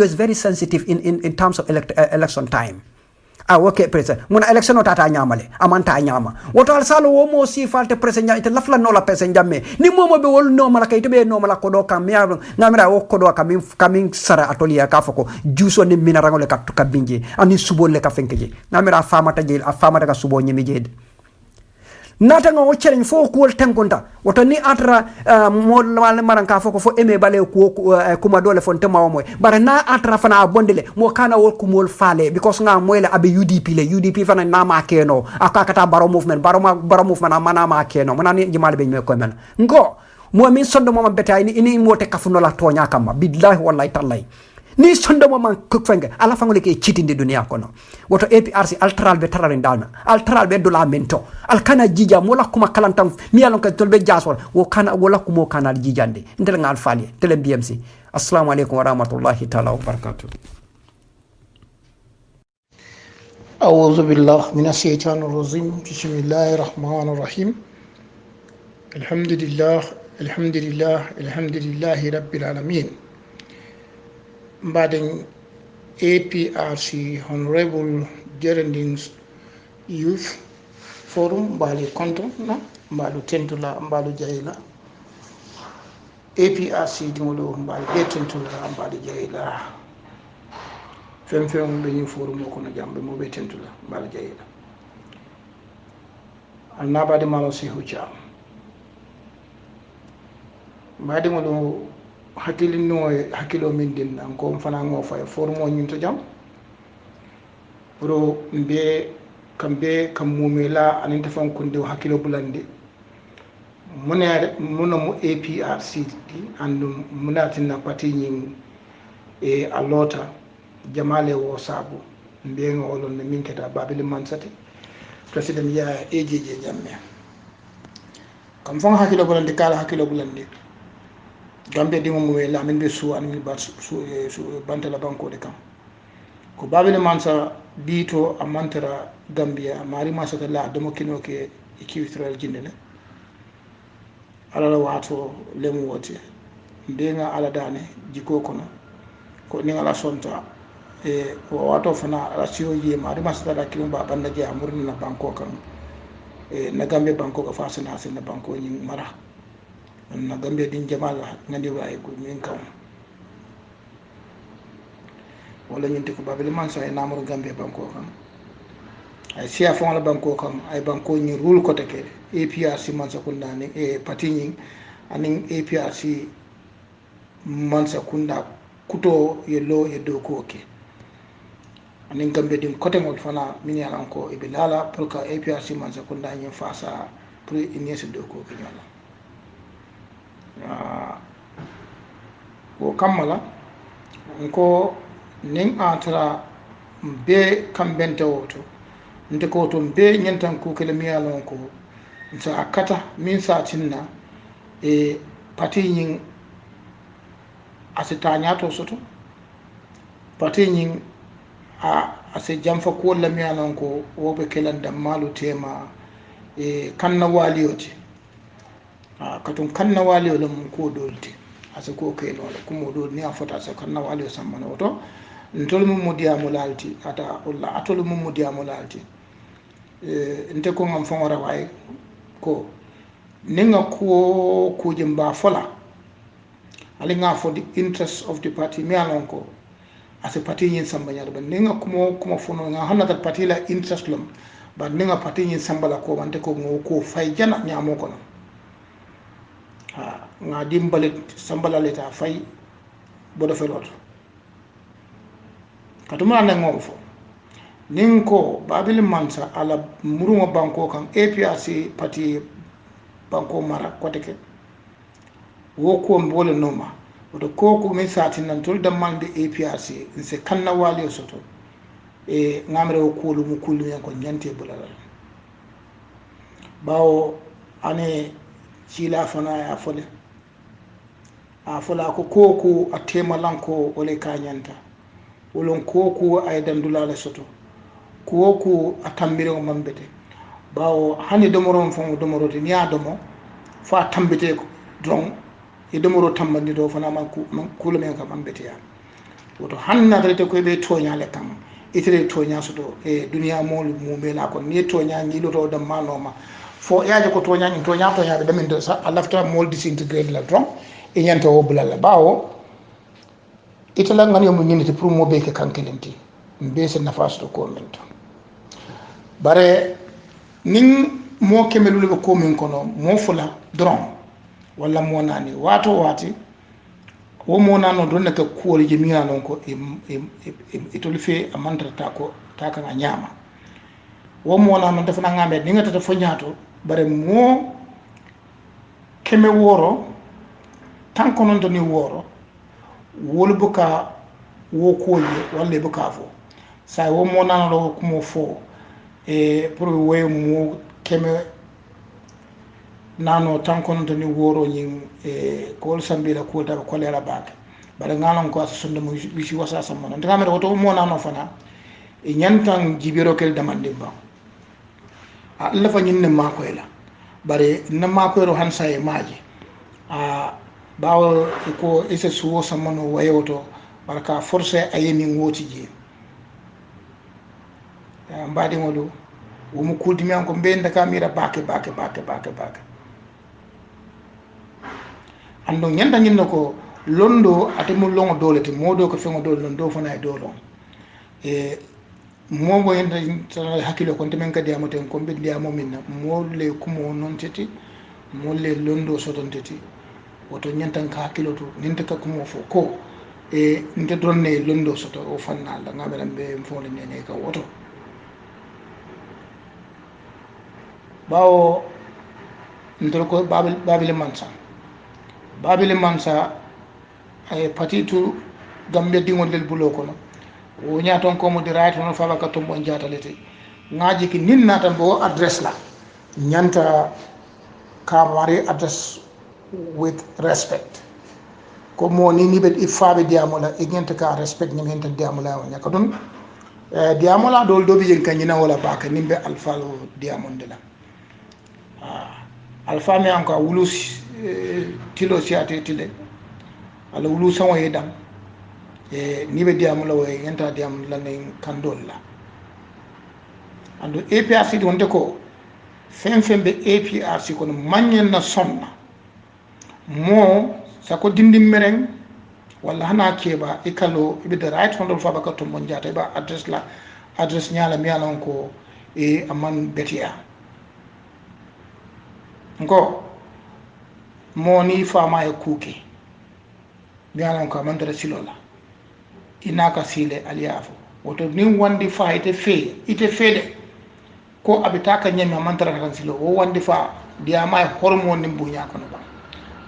is very sensitive in terms of election time okay president muna election tata nyamale amanta nyama woto al salo wo mo si falte president ite lafla no la president jamme ni momo be wol no mala kayte be no mala ko do kam miya ngamira wo ko do kamin sara atolier ka foko juso ni mina rangole ka to kabinje ani subo le ka fenkeje ngamira famata jeel famata ka subo nyimi jeed nata nga wo challenge fo ko tenkonta woto ni atra mo maran ka foko fo eme bale ko kuma dole fonte mawo moy bara na atra fana bondele mo kana wol ko mol faale because nga moyle abe UDP fana na ma keno akakata baro movement mana ma keno mana ni jimal be me ko men ngo mo min sondo mo betay ni mo te kafuno la tonya kama billahi wallahi tallahi ni sondo mo man ko fenge ala fangole ke chitinde dunia kono woto APRC altral be tarare ndana altral be dola mento al kana jija mo la kuma kalantam mi alon ka tolbe jasol wo kana wala kumo kana jijande ndel ngal fali tele BMC assalamu alaikum wa rahmatullahi ta'ala wa barakatuh أعوذ بالله من الشيطان الرجيم بسم الله الرحمن الرحيم الحمد لله رب العالمين بعدين APRC Honorable Geraldines Youth Forum Bali Konto na Balu Tentula Balu Jaila APRC Dingolo Bali Tentula Balu Jaila fem be forum ko na jambe mo be Tentula Balu Jaila anaba de malo si hucha badi mo hakilo min din ko fana ngo fay formo ñun to jam pro mbe kam mumela anin defan kunde hakilo bulande muna mu APRC andum munatina parti ñing e alota jamale wo sabu mbe ngolon ne min keta babili mansati president ya ejeje jamme kam fon hakilo bulande kala hakilo bulande Gambia di mo la min be su an min ba su bantala banko de kam ko babele mansa dito amantara Gambia mari masa la demo kino ke equivalent jindene ala wato lemu wote ndenga ala dane jiko kono ko ni ala sonta e wato fana ala siyo yi mari masa la kino ba banda je amurni na banko kan e na Gambia banko ka fasana sen na banko nyi mara na Gambia din jamala ngandi way ko min kam wala ñinti ko babele man sa namoro Gambia banko kam ay sia fon la banko kam ay banko ñi rule ko teke APRC man sa kunda ni e parti ñi anin APRC man sa kunda kuto yello e do ko ke anin Gambia din kote ngol fana min yalan ko e bilala pour que APRC man sa kunda ñi fasa pour inese do ko ke ñala wo kammala ko nin entra be kambente woto nte ko to be nyentan ku kele mi alon ko sa akata min sa tinna e pati nyin asitanya to soto pati nyin ase jamfa ko la mi alon ko wobe kelan dammalu tema e kanna waliyoti katun kanna waliyo lam ko dolti ase ko keno la kumo do ni afota ase kanna waliyo sammana woto ntol mum modiamo lalti ata ulla atol mum modiamo lalti nte ko ngam fongora way ko ninga ko kuje mba fola ali nga for the interest of the party mi alon ko ase parti nyin samba nyaade ba ninga kuma fono nga hanna that party la interest lam ba ninga parti nyin samba la ko wante ko ngo ko fay jana nyamo ko no nga dimbale samba la leta fay bodo felot katuma na ngom fo ninko babil mansa ala muruma banko kan APRC parti banko mara koteke wo ko mbole noma oto koko min sati nan tol damande APRC se kanna wali soto e ngamre o kulu mu kulu yan ko nyante bulala bawo ane cila fana ya fole a fola ko koko a tema lanko ole kanyanta wolon koko ay dandulala soto koko a tambire o mambete bawo hani domoron fon domorote ni adomo fa tambite ko don e domoro tambandi do fana man kula men kam ambete ya woto hanna dalete ko be toñale kam itere toña soto e duniya mol mumela ko ni toña ni loto dam manoma fo yaaje ko toña be damin do sa alafta mol disintegrate la dron e nyanta o bulala bawo itala ngani mo nyiniti pour mo be ke kankelenti be se nafas to ko men to bare nin mo kemelul ko min kono mo fula dron walla mo nani wato wati wo mo nano don ka kuwol je miya non ko e tol fe amanta ta ko ta kan nyama wo mo nano def na ngambe ni ngata fo nyaato bare mo keme woro tan ko non to ni woro wol buka wo koje walla buka fo sai wo mo nano do ko mo fo e pour we mo keme nano tan kono to ni woro nyin e ko sambira ko da ko lera baake bare nganon ko so sonde mo bici wasa samana ndamere woto mo nano fana e nyantan jibiro kel damande ba Allah fa nyinne ma ko ela bare na ma ko ro hansa e maaji bawo ko ese suwo samano wayoto barka forcer ayemi ngoti je mbadi ngolu wo mu kultimi an ko mbenda kamira baake ando nyanda nyinno ko londo atemu longo dole te modo ko fengo dole londo fana e dolo e momo yenda hakilo ko temen kadi amoten ko be ndiamo minna molle kumo non teti molle londo soton teti woto nyantan ka hakilo to ninte ka kumo fo ko e nte dronne londo soto o fanna la ngabere be mfole nene ka woto bawo ndol ko babile mansa ay patitu gambe dingol del bulo kono o nyaton ko mo di right hono fa ka tombo jatalete ngaji ki ninna tan bo address la nyanta ka mari address with respect ko mo ni be ifabe diamola e nyanta ka respect nyam henta diamola o nyaka don diamola dol do bi jen kanyina wala baka nimbe alfalo diamonde la alfa mi anko wulu tilo siate tile ala wulu sanwo yedam e ni be diam la way yenta diam la ne kandol la ando APRC donte ko fembe APRC ko manyen na sonna mo sako dindim mereng wala hana keba ikalo ibe the right hondo fa baka to monjata ba address nyala mi anon ko e aman betia ngo moni fama e kuke bianan ko mandara silola inaka sile aliafo woto ni wandi fa ite fede ko abitaka nyami mandara kan silo o wandi fa dia may hormone ni bunya ko no ba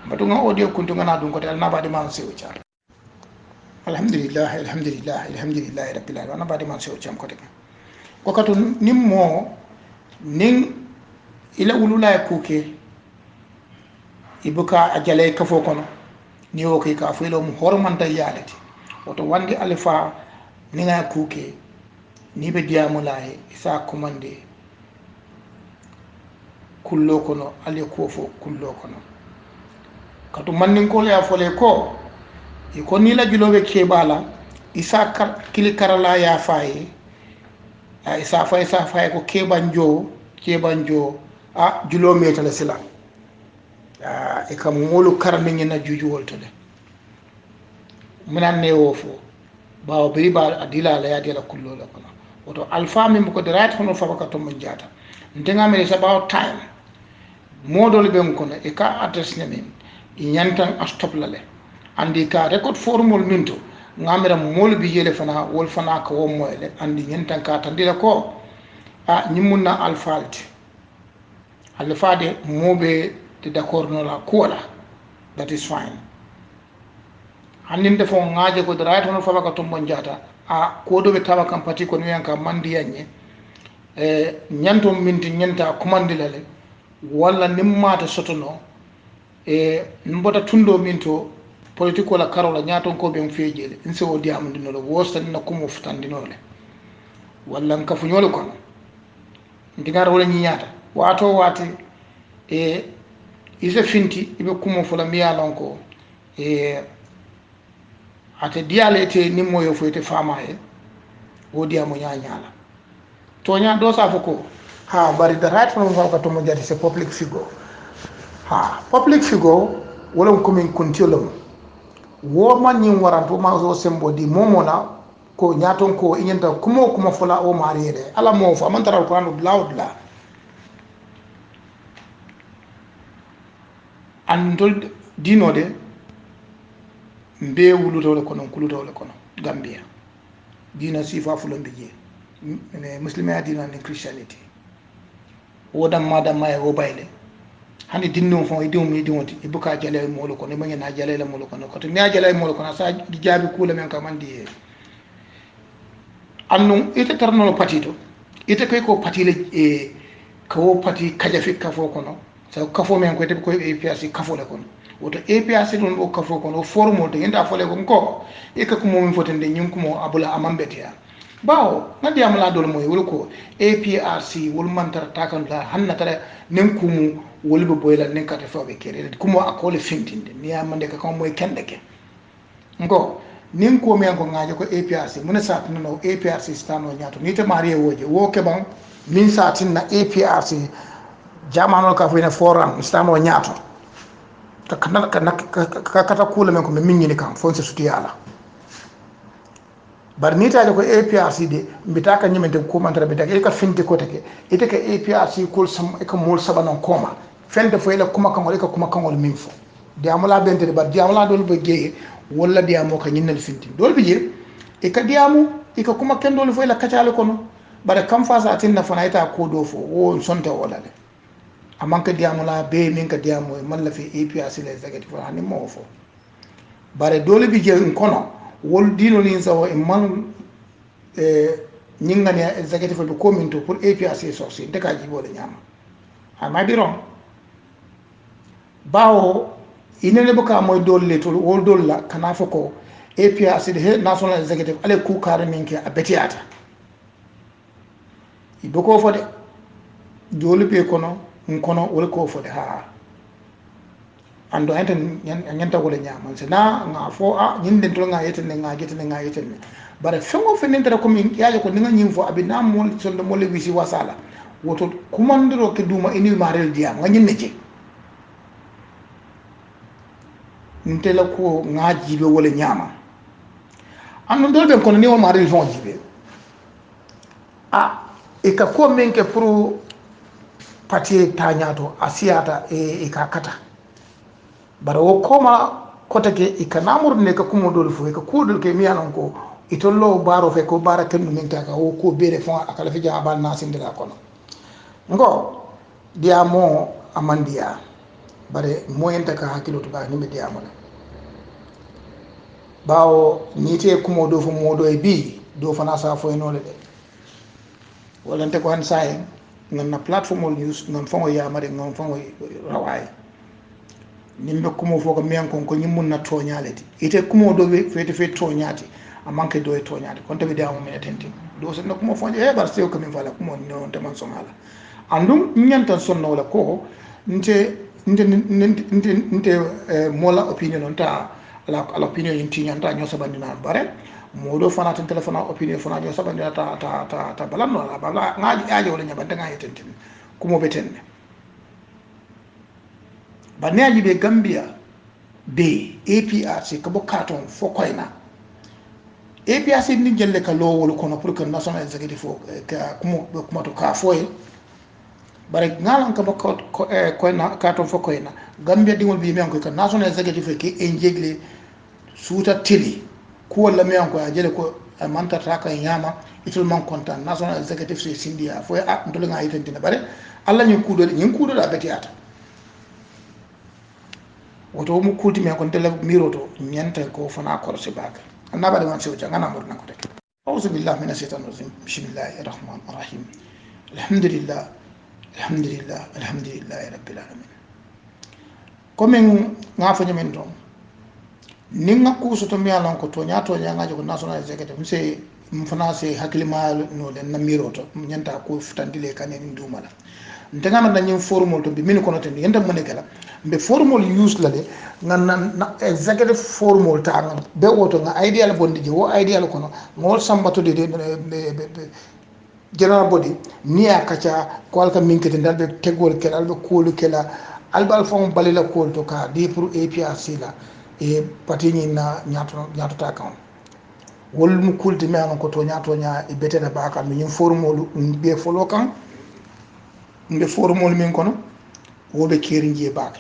batu nga audio kuntu nga na dun ko tel na ba de man sewu cha alhamdulillah rabbil alamin ana badi man sew cham ko de ko kato nim mo nin ila wulula kuke ibuka ajale kafo kono ni o kay ka fulo mu hormanta yalati oto wandi alifa ninga kuke ni be diamulaye isa commande kullo kono ali ko fo kullo kono kato mannin ko ya fole ko e ko ni la julobe kebala isa kili karala ya faye isa faye ko kebanjo julo metale sila e kam molu karni na juju woltode munan ne wofo bawo biri ba adila la ya dela kullo la kono oto alfa mi ko de right hono fa ka to mo jata ndenga me sa about time modol be kono e ka address ne min nyantan stop la le andi ka record formule minto ngamira molu bi yele fana wol fana ka wo moyle andi nyantan ka tandira ko nyimuna alfalti alfade mobe de d'accord no la kola that is fine hanninde fo ngaaje ko dara tono fa ka tombo jata ko do be tawa kam pati ko nyanka mandi yanye nyanto minti nyanta commandilale walla nimmata sotono mbota tundo minto politiko la karola nyaton ko be feejele inse o diamundino lo wostan na kumo futandinole walla nkafu nyolo kono ndigara wala nyiata wato wati ise finti ibe kumo fula miya lonko ate diale ete nimmo yo fo ete fama e o diamo nyanyala to nya do sa foko bari the right from ka to mo jati c'est public figure public figure wala ko min kuntilum wo man nyim waranto ma so sembo di momona ko nyaton ko inyenta kuma fula o mariere ala mo fa man taral ko anu loud la andol dinode mbe wulutole kono kulutole kono Gambia dina sifa fulon bije muslima dina ni christianity wodam madam may o bayle hani dinno fon e diwmi diwonti e buka jale mo lo kono ma na jale la mo lo kono ko to mi jale mo lo kono sa di jabi kula men ka mandi annum ite tarno patito ite kay ko patile ko pati kajafi ka fo kono sa kafo men ko te ko APRC kafo le kono woto APRC don o kafo kono formo de enda fole ko e ka ko mo min fotende nyum ko mo abula amambetia bawo ngadi amala dol moy wol ko APRC wol mantar takan la hanna tara nen kumu wol be boyla nen kata fobe kere kumo akole fintinde ni amande ka ko moy kende ke ngo nin ko men ko ngaaje ko APRC mun sa tinno APRC stano nyaato ni te marié woje wo ke ban min sa tinna APRC jamano ka fo ina foran stano nyaato ka kata kula men ko min nyini kam fo se sutiyala bar ni taade ko APRC de mbita ka nyimete ko mantara be take ka finti ko take ite ka APRC kul sam e ka mol sabanon koma fende fo ila kuma kangol ka kuma kangol min fo de amala bente de bar de amala dol be geye walla diamo ka nyinnal finti dol bi je e ka diamo e ka kuma kendol fo ila kacale kono bare kam fa sa tinna fana ita ko do fo wo sonta wala de amanka diamo la be min ka diamo man la fi APRC les executive fo hani mo fo bare dol bi je kono wol dino ni sawo e man nyingani executive be kominto pour APRC sorti de ka jibole nyama ma bi ron bawo inene boka moy dolle to wol dolla kana foko APRC de national executive ale ku kare minke a betiata iboko fode dole be kono wol ko fode ando enten nyanta wala nyama se na nga fo nyinde to nga yeten nga yeten bare fengo fenendere ko min yaaje ko ninga nyim fo abina mol sonde mol wisi wasala woto kumandiro ke duma eni marel dia nga nyinne ci ntela ko nga jibe wala nyama ando dol ben kono ni o marel fon jibe e ka ko menke pour patie tañato asiata e ka kata bara wo koma kotake e ka namurde ka kumo dol fo e ka kudol ke miyanon ko itollo baro fe ko bara kendu min taka o ko bere fon akala fi jabal nasindira kono ngo diamo amandia bare moyenta ka hakilo to ba ni me diamo bawo ñite kumo do fo modo e bi do fana sa fo enole de wala nte ko han say ngan na platform news ngan fango ya mari ngan fango raway nimbe kumo fo ko men ko nyimmun na toñaleti ite kumo do fete fe toñati a manke do e toñati kon tabi dawo men tenti do so no kumo fonje e bar sew ko min fala kumo non te man somala andum ñanta sonno wala ko nte mola opinion on ta ala opinion yin tiñanta ñoo sabandina bare modo fana tan téléphone opinion fana ñoo sabandina ta balanno ala bala ngaaji aaje wala ñabante ngaaji tenten kumo betenne baneaji be Gambia be APRC ko bokkaton fo koyna APRC ni jelle ka lowol kono pour que national executive fo ka kuma to ka foye bare ngalan ka bokko koyna ka ton fo koyna Gambia dingol bi men ko ka national executive ke en jegle suuta tili ko wala men ko ajele ko manta ta ka nyama itul man kontan national executive se sindia fo ndol nga yitendina bare alla ñu kuudo da betiata woto mu kulti me kon tele miroto nyanta ko fana korse baka annaba de man sew janga na murna ko tek auzu billahi minash shaitanir rajim bismillahir rahmanir rahim alhamdulillah rabbil alamin comme nga fa nyamen don ni nga ko so to mi alon ko to nya ngajo ko national executive mse mfana se hakilima no len na miroto nyanta ko futandile kanen dumala ndengana dañu formule to bi min kono ten yenda mo nekala be formule use la de na executive formule ta nga be woto nga ideal bondi je wo ideal kono ngol sambato de general body ni akacha ko alka minkete dalbe tegol kel albe kolu kela albal fon balila kol to ka di pour APRC la e patini na nyaato ta kan wol mu kulti me an ko to nyaato nya e betena baka mi formule be folo kan mbe formol min kono wobe keri ngie baake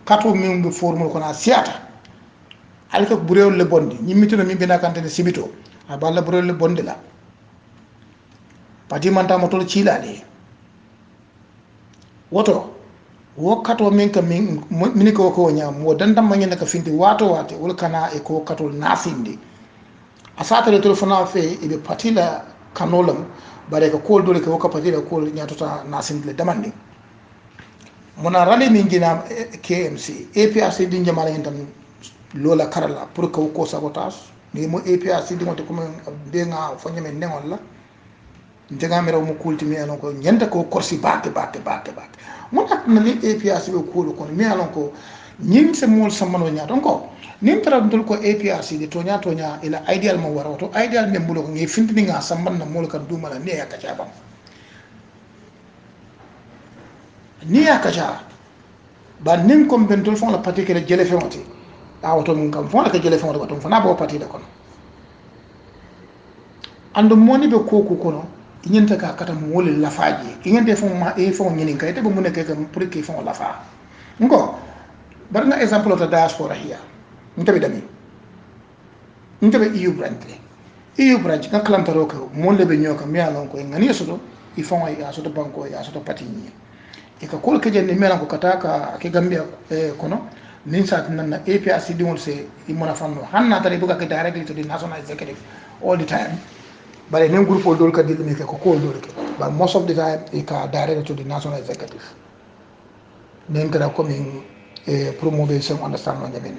kato min mbe formol kono siata alka burewol le bondi nyimitino min bena kantene sibito aballa burewol le bondi la pati manta motol cilade woto wo kato min ka min ko nyam wo dandam mangene ka findi wato wate wol kana e ko katol nafindi asata le telefona fe e be patila kanolam bare ko kol dole ko kapatira kol nyatota nasindle damandi mona rale min gina KMC APRC din jamala hen tan lola karala pour ko sabotage ni mo APRC di ngote comme de nga fo nyame nengol la ndega mero mo kulti mi alon ko nyenta ko korsi baake mona na ni APRC ko kol ko mi alon ko nyin se mol samano nya don ko nin tara dul ko APRC de tonya ila ideal mo waro to ideal men bulo ko ngi fintini nga samban na mol kan dumala ne ya kacha bam ni ya kacha ba nin ko ben dul fon la parti ke jele fewati awoto mun kam fon la ke jele fewati batum fana bo parti de kono ando moni be koku kono nyenta ka kata mo wol la faaji nyente fon ma e fon nyini kay te be mun ke kam pour que fon la fa ngo bar nga exemple ta diaspora hiya ntabe dami ntabe EU branch ka kalantaro ko mon lebe nyoka mi alon ko ngani soto i fon ay soto banko ya soto patini e ka kol ke jenne melan ko kataka ke Gambia kono nin sa nan na APRC dimol se i mona fanno hanna tare buga ke directly to the national executive all the time bare nen groupe dol ka dilmi ke ko kol dol ke but most of the time e ka directly to the national executive nen kada ko min promover some understanding jamin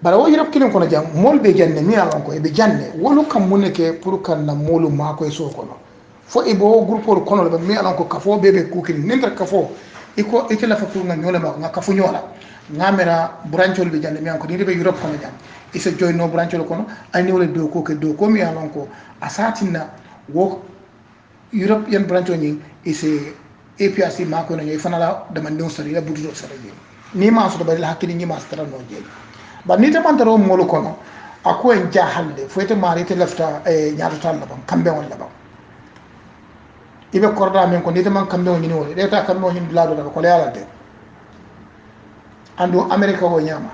bara wo yirap kilin kono jam mol be janne mi alon ko e be janne wolu kam muneke pour kan na molu mako e so kono fo e bo groupe kono be mi alon ko kafo bebe kukin ninta kafo iko ikela fa pour nga nyola ma nga kafu nyola ngamera branchol be janne mi alon ko ni be yirap kono jam isa joy no branchol kono ani wala do ko ke do ko mi alon ko asatina wo European branchol ni ise APRC mako no nyoy fanala dama ndon sari la budu sari ni ma so bari la hakini ni ma stara no jeli ba ni tamantaro molu kono ako en jahalde foyte marite lafta nyaata tan la bam kambe won la bam ibe korda men ko ni tam kambe won ni woni deta kambe won ni lado la ko le ala de ando America wo nyama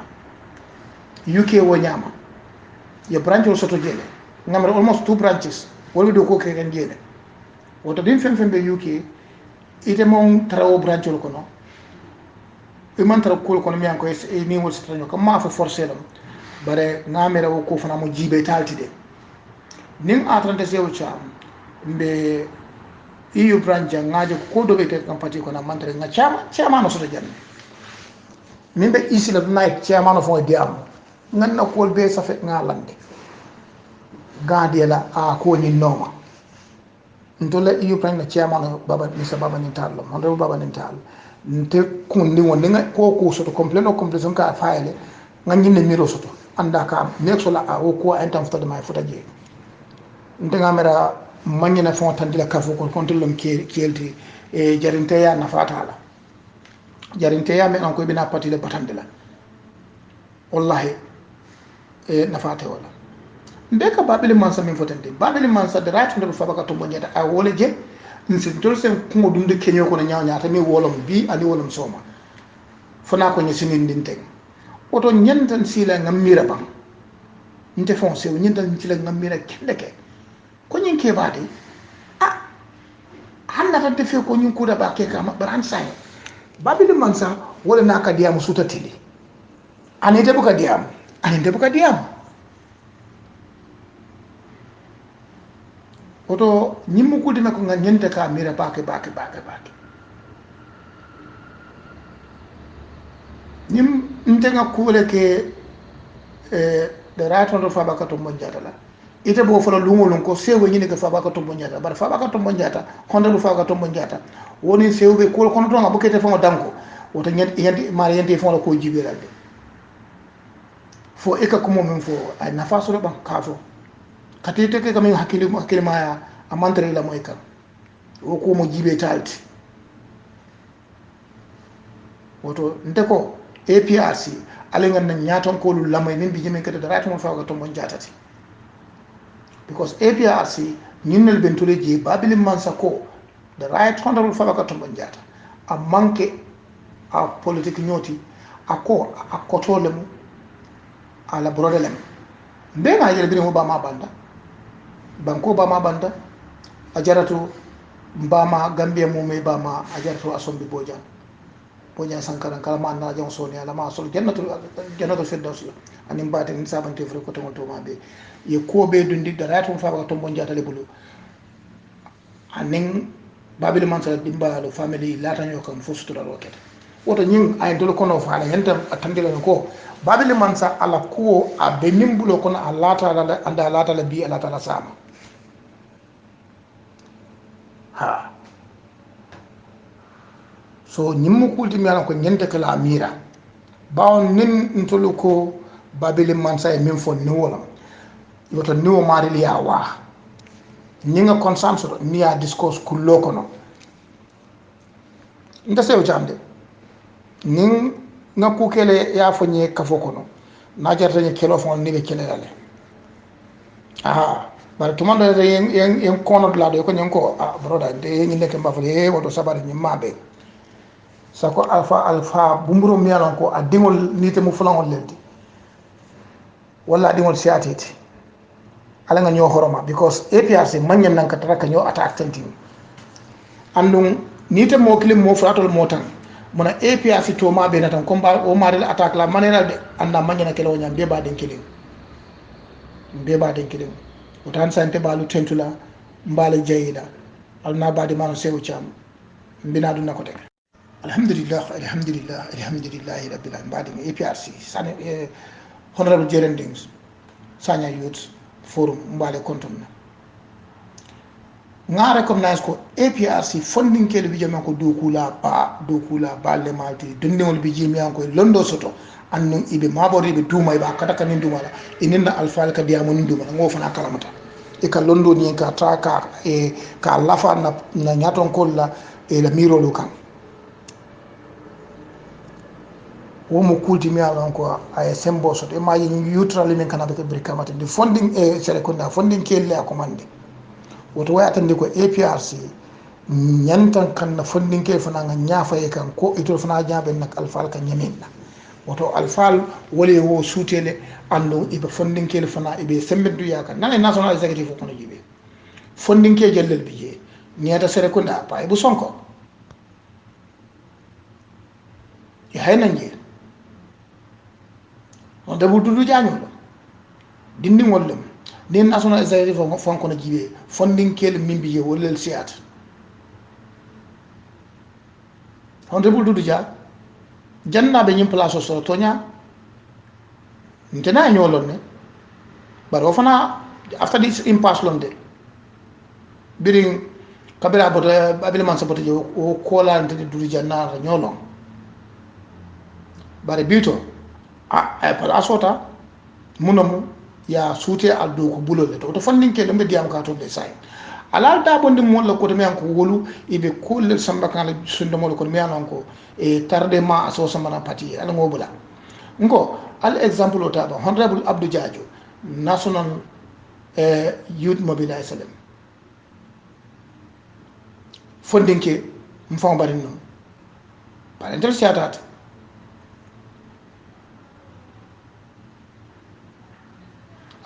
UK wo nyama ye branch o soto jele ngamre almost 2 branches wolu do ko keken jele woto din fembe UK ite mon trawo branch o kono e man tara kol kono mi an ko ni wol stranyo ko ma fa forcer dum bare ngamere wo ko fana mo jibe taltide nin atrante sew cham mbe EU branch ngaje ko do be te kampati ko na mantere nga chama no soto janne min be isila night chama no fo diam ngan na ko be sa fet ngalande gadiela a ko ni noma ntola EU branch na chama no baba misa baba ni tallo hondo baba ni tallo nte kun ni wonde nga ko soto complètement complétion ka faile ngani ne miro soto anda ka neksola a o ko entam fotade may fotaje ndenga mera mañina fon tan dila kafo ko kontolom kelti e jarinteya nafatala jarinteya men on ko bina patile batandela wallahi e nafate wala ndeka babili mansa min fotande babili mansa de right ndo fabaka to monyata a wole je nsi tol sen ko dunde kenyo ko nyaaw nyaata mi wolom bi ali wolom soma fona ko ni sinin dinte oto nyentan sila ngamira bang nte fon se nyentan sila ngamira kendeke ko nyin ke baade hanna tan te fe ko nyin kuda ba ke kama baran sai babili mansa wala naka diamu suta tili ani de buka diamu oto nyimmu kudime ko nga nyente ka mira bake nyim ntenga kule ke de raton do fabaka to monjata la ite bo fala lungolon ko sewo nyine ke fabaka to monjata bar fabaka to monjata honda do fabaka to monjata woni sewbe ko kono to ngabo kete famo danko woto nyandi mari yente fo ko jibirande fo eka ko mom fo ay nafaso ban kafo katite ke kamin hakkille maya a mantere la moy kan o ko mo jibe talti woto ndeko APRC alengan na nyaton ko lu lamay min bi jeme kete da ratmo fawga to mon jatati because APRC ninnel ben tole ji babili mansa ko the right honorable fawga to mon jata a manke a politique nyoti a kotolemu ala brodelem be na yel bi mo ba ma banda banko ba ma banda a jaratu mbama gambia mumay ba ma a jaratu asombi bojan sankaran kala ma na jam soni ala ma sol jannatul firdaus anim baate ni sabante fre ko to ma be ye ko be dundi da ratum fa ba to bon jata le bulu anin babil man sala dimba lo family lata nyo kam fo sutura roket woto nyin ay dol kono fa ala yenta atandila ko babil man sa ala ko a be nimbulo kono a lata la anda lata la bi ala ta la sama ha so ñimmu kulti mi ala ko ñente kala amira bawo nin ntolu ko babili mansa e min fon ni wolam yoto ni o mari ya wa ñinga consensus ni ya discourse kullo kono nda sew jamde nin nga ku kele ya fo ñe kafo kono na jarta ñe kelo fon ni be kele dale bare to mando yen kono la do ko ñen ko broda de ñi nek mbafale woto sabari ñi mabe sako alpha bumburo mi alon ko a dingol nite mu fulangol leldi walla dingol siatiti ala nga ñoo horoma because APRC manyen nan ka taraka ñoo attack tentini andum nite mo klim mo fratol mo tan mona APRC to ma be natan combat o marel attack la manena de anda manyen kelo nyam be ba den kilim o tan sante balu tentula mbale jeyida alna badi mano sewu cham mbina dun nako tek alhamdulillah rabbil alamin badi APRC sane honorable jerendings sanya youth forum mbale kontonna nga recognize ko APRC funding kele bi jama ko dokula ba le malti dundewol bi jimi an ko londo soto annun ibe mabori be duma ba kata kanin duma la ininna alfal ka diamo nin duma ngo fana kalamata e ka londo ni ka taka e ka lafa na nyaton kolla e la miro lo kan wo mo kulti mi alon ko ay sembo soto e ma yi neutral men kana be brikamata di funding e sere ko na funding kele akomande woto wayatande ko APRC nyantan kan na funding ke fana nga nyafa e kan ko itol fana jaabe nak alfal ka nyaminna woto alfal wole wo sutele ando ibe funding ke fana ibe sembeddu yaka nan national executive ko no jibe funding ke jellel biye nyata sere ko na pa e bu sonko ya hayna ngi on dabu dudu jaño dindi ngollem den national executive fon kono jibe funding kel mimbi wolel siat honorable Dudu Dia janna be nyim place so tonya ntena nyolon ne baro fana after this impasse londe biring kabira bota abile man sabota jo o kola ntedi Dudu Dia na nyolon bare bito a pala sota munamu ya suute aldo ko bulole to funding ke lembe diam ka to de sai ala da bonde mo la ko to men ko wolu ibe kullel samba kan la sunde mo ko men ko e tardement aso sama parti ala ngobula ngo al example otaba honorable Abdou Diadio national youth mobilization funding ke mfon bari non par inter siatat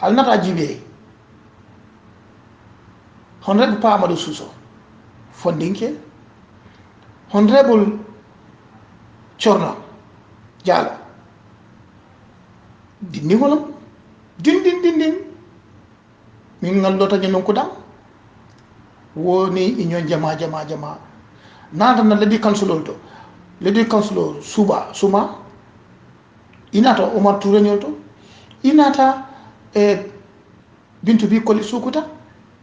al nata jibe honorable Pa Amadou Suso funding ke honorable Chorna Jalo dindi ngolam din min ngallota nyon ko dam woni inyon jama nada na ledi councilor to ledi councilor suma inata Omar Touré nyolto inata bintu bi koli sukuta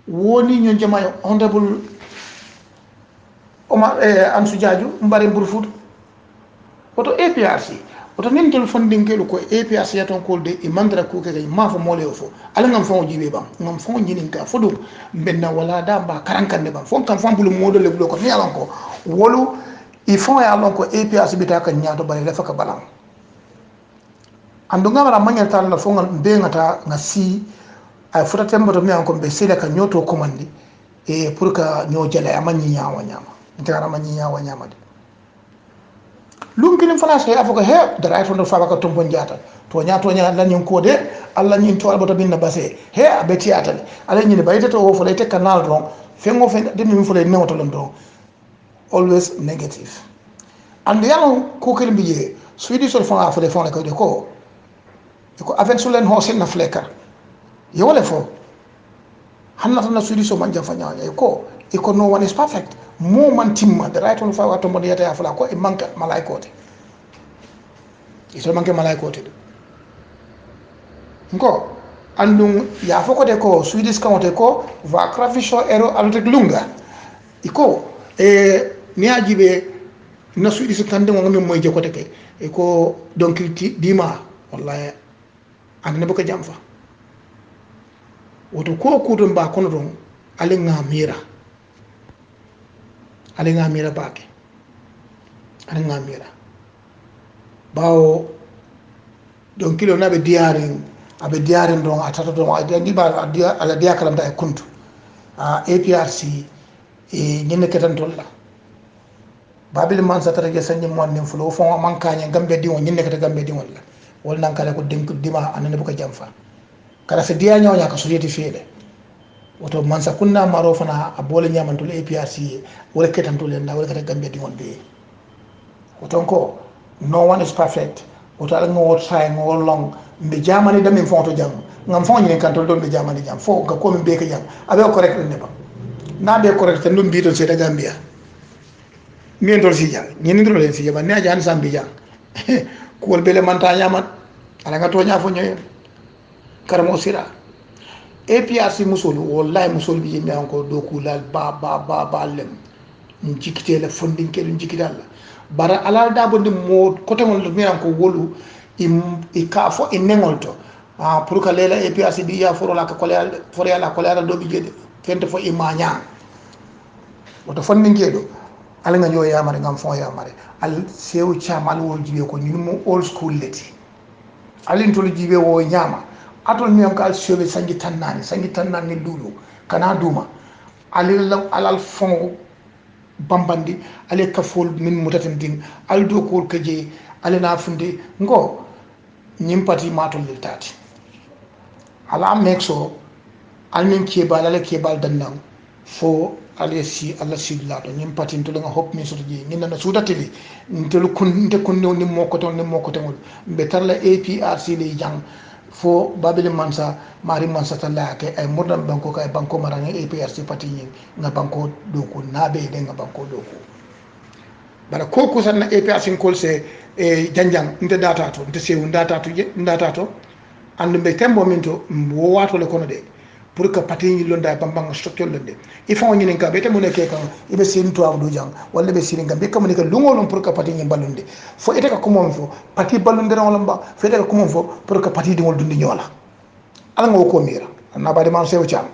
woni nyon jama honorable Omar Ansu Diadio mbare Burfoot oto APRC oto nimtol funding kelu ko APRC yaton kolde e mandra ko kay ma fo mole fo ala ngam fo jibe bam ngam fo nyinin ka fo dum benna wala da ba karankande bam fo kam fambulu modole bulo ko ni alon ko wolu il faut ya alon ko APRC bita ka nyaato bari la faka balam andu ngara manyal tan la fo ngal be ngata ngasi ay futa tembo to mi an ko be sele ka nyoto komandi e pour ka nyo jala amanyi nyaawa nyama ngara manyi nyaawa nyama de lunkinim fana sey afoko he dara to ndo fabaka tombon jata to nya la nyin ko de alla nyin to alboto binna basse he abeti atale ala nyin bayte to wo folay te canal ron fengo fen de mi folay newoto lon don always negative and yalo ko kelim biye suidi sol fanga folay fona ko de ko aven sulen ho sen na fleka yo wala fo hanna tan suidi so manja fanya ko no one is perfect mo man timma the right on fa to mon yata afla ko e manka malaikote iso manke malaikote ngo andum ya foko de ko swedish kamote ko va crafisho ero altek lunga iko ni ajibe na swedish tande mo ngam moy jekote ke e ko donc dima wallahi anne boko jamfa woto ko kudum ba kono don ale ngamira alinga mira bake alinga mira bawo don kilo na be diarin don atata don adi ba ala dia kalam da kuntu APRC nyene ketan tolla babil man satara ge sanni mon nim fulo fo man kanya gambe di won nyene keta gambe di won la wol nan kala ko denk dima anane bu ko jamfa kala se dia nyonya ka society fele woto mansa kunna maro fana a bole nyamantul APRC wala ketantul nda wala kata gambe di won be woto ko no one is perfect woto ala ngo try ngo long mbe jamani dami fonto jam ngam fon nyen kan to do mbe jamani jam fo ka ko mbe ka jam abe correct ne ba na be correct ndum bi to se da gambia mi ndol si jang nyen ndol len si ba ne ajaan sambi jang ko wol bele man ta nyamat ala nga to nya fo nyoy karamo sira APRC musol wallahi musol bi yimbe encore do kulal ba lem njikite la funding ke njikidal bara alal da bonde mo kote mon mi an ko wolu i ka fo inengolto pour que lela APRC bi ya foro la ko la do bi jede fente fo imanya woto funding ke do ala nga nyoy yamare ngam fon yamare al sew chamal wol jibe ko nyum mo old school leti alin tolo jibe wo nyama atol miyam ka alsiobe sangi tannani lulu kana duma alal fon bambandi ale kafol min mutaten din aldo ko kaje ale na funde ngo nyimpati matol liltati ala mexo almin kebal ale kebal dandan fo ale si alla siglato nyimpati to nga hop min soto je nyina na sudateli ntelu kunde kunde ni mokoto ngol be tarla APRC le jang fo babili mansa mari mansa talla ke ay murdan banko kay banko marane APRC parti ni nga banko doku nabe de nga banko doku bara ko ko sanna APRC kol se e janjang nte data to nte sewu data to andu be tembo minto wo wato le kono de pour que parti ni londa bambang structure londe il faut ni nka bete mo ne ke kan ibe sin to abdu jang walla be sin ngam be kam ne ka lungo non pour que parti ni balunde fo ete ka ko mom fo parti balunde ron lamba fo ete ka ko mom fo pour que parti di wol dundi ñola ala ngo ko mira na ba de man sewu cham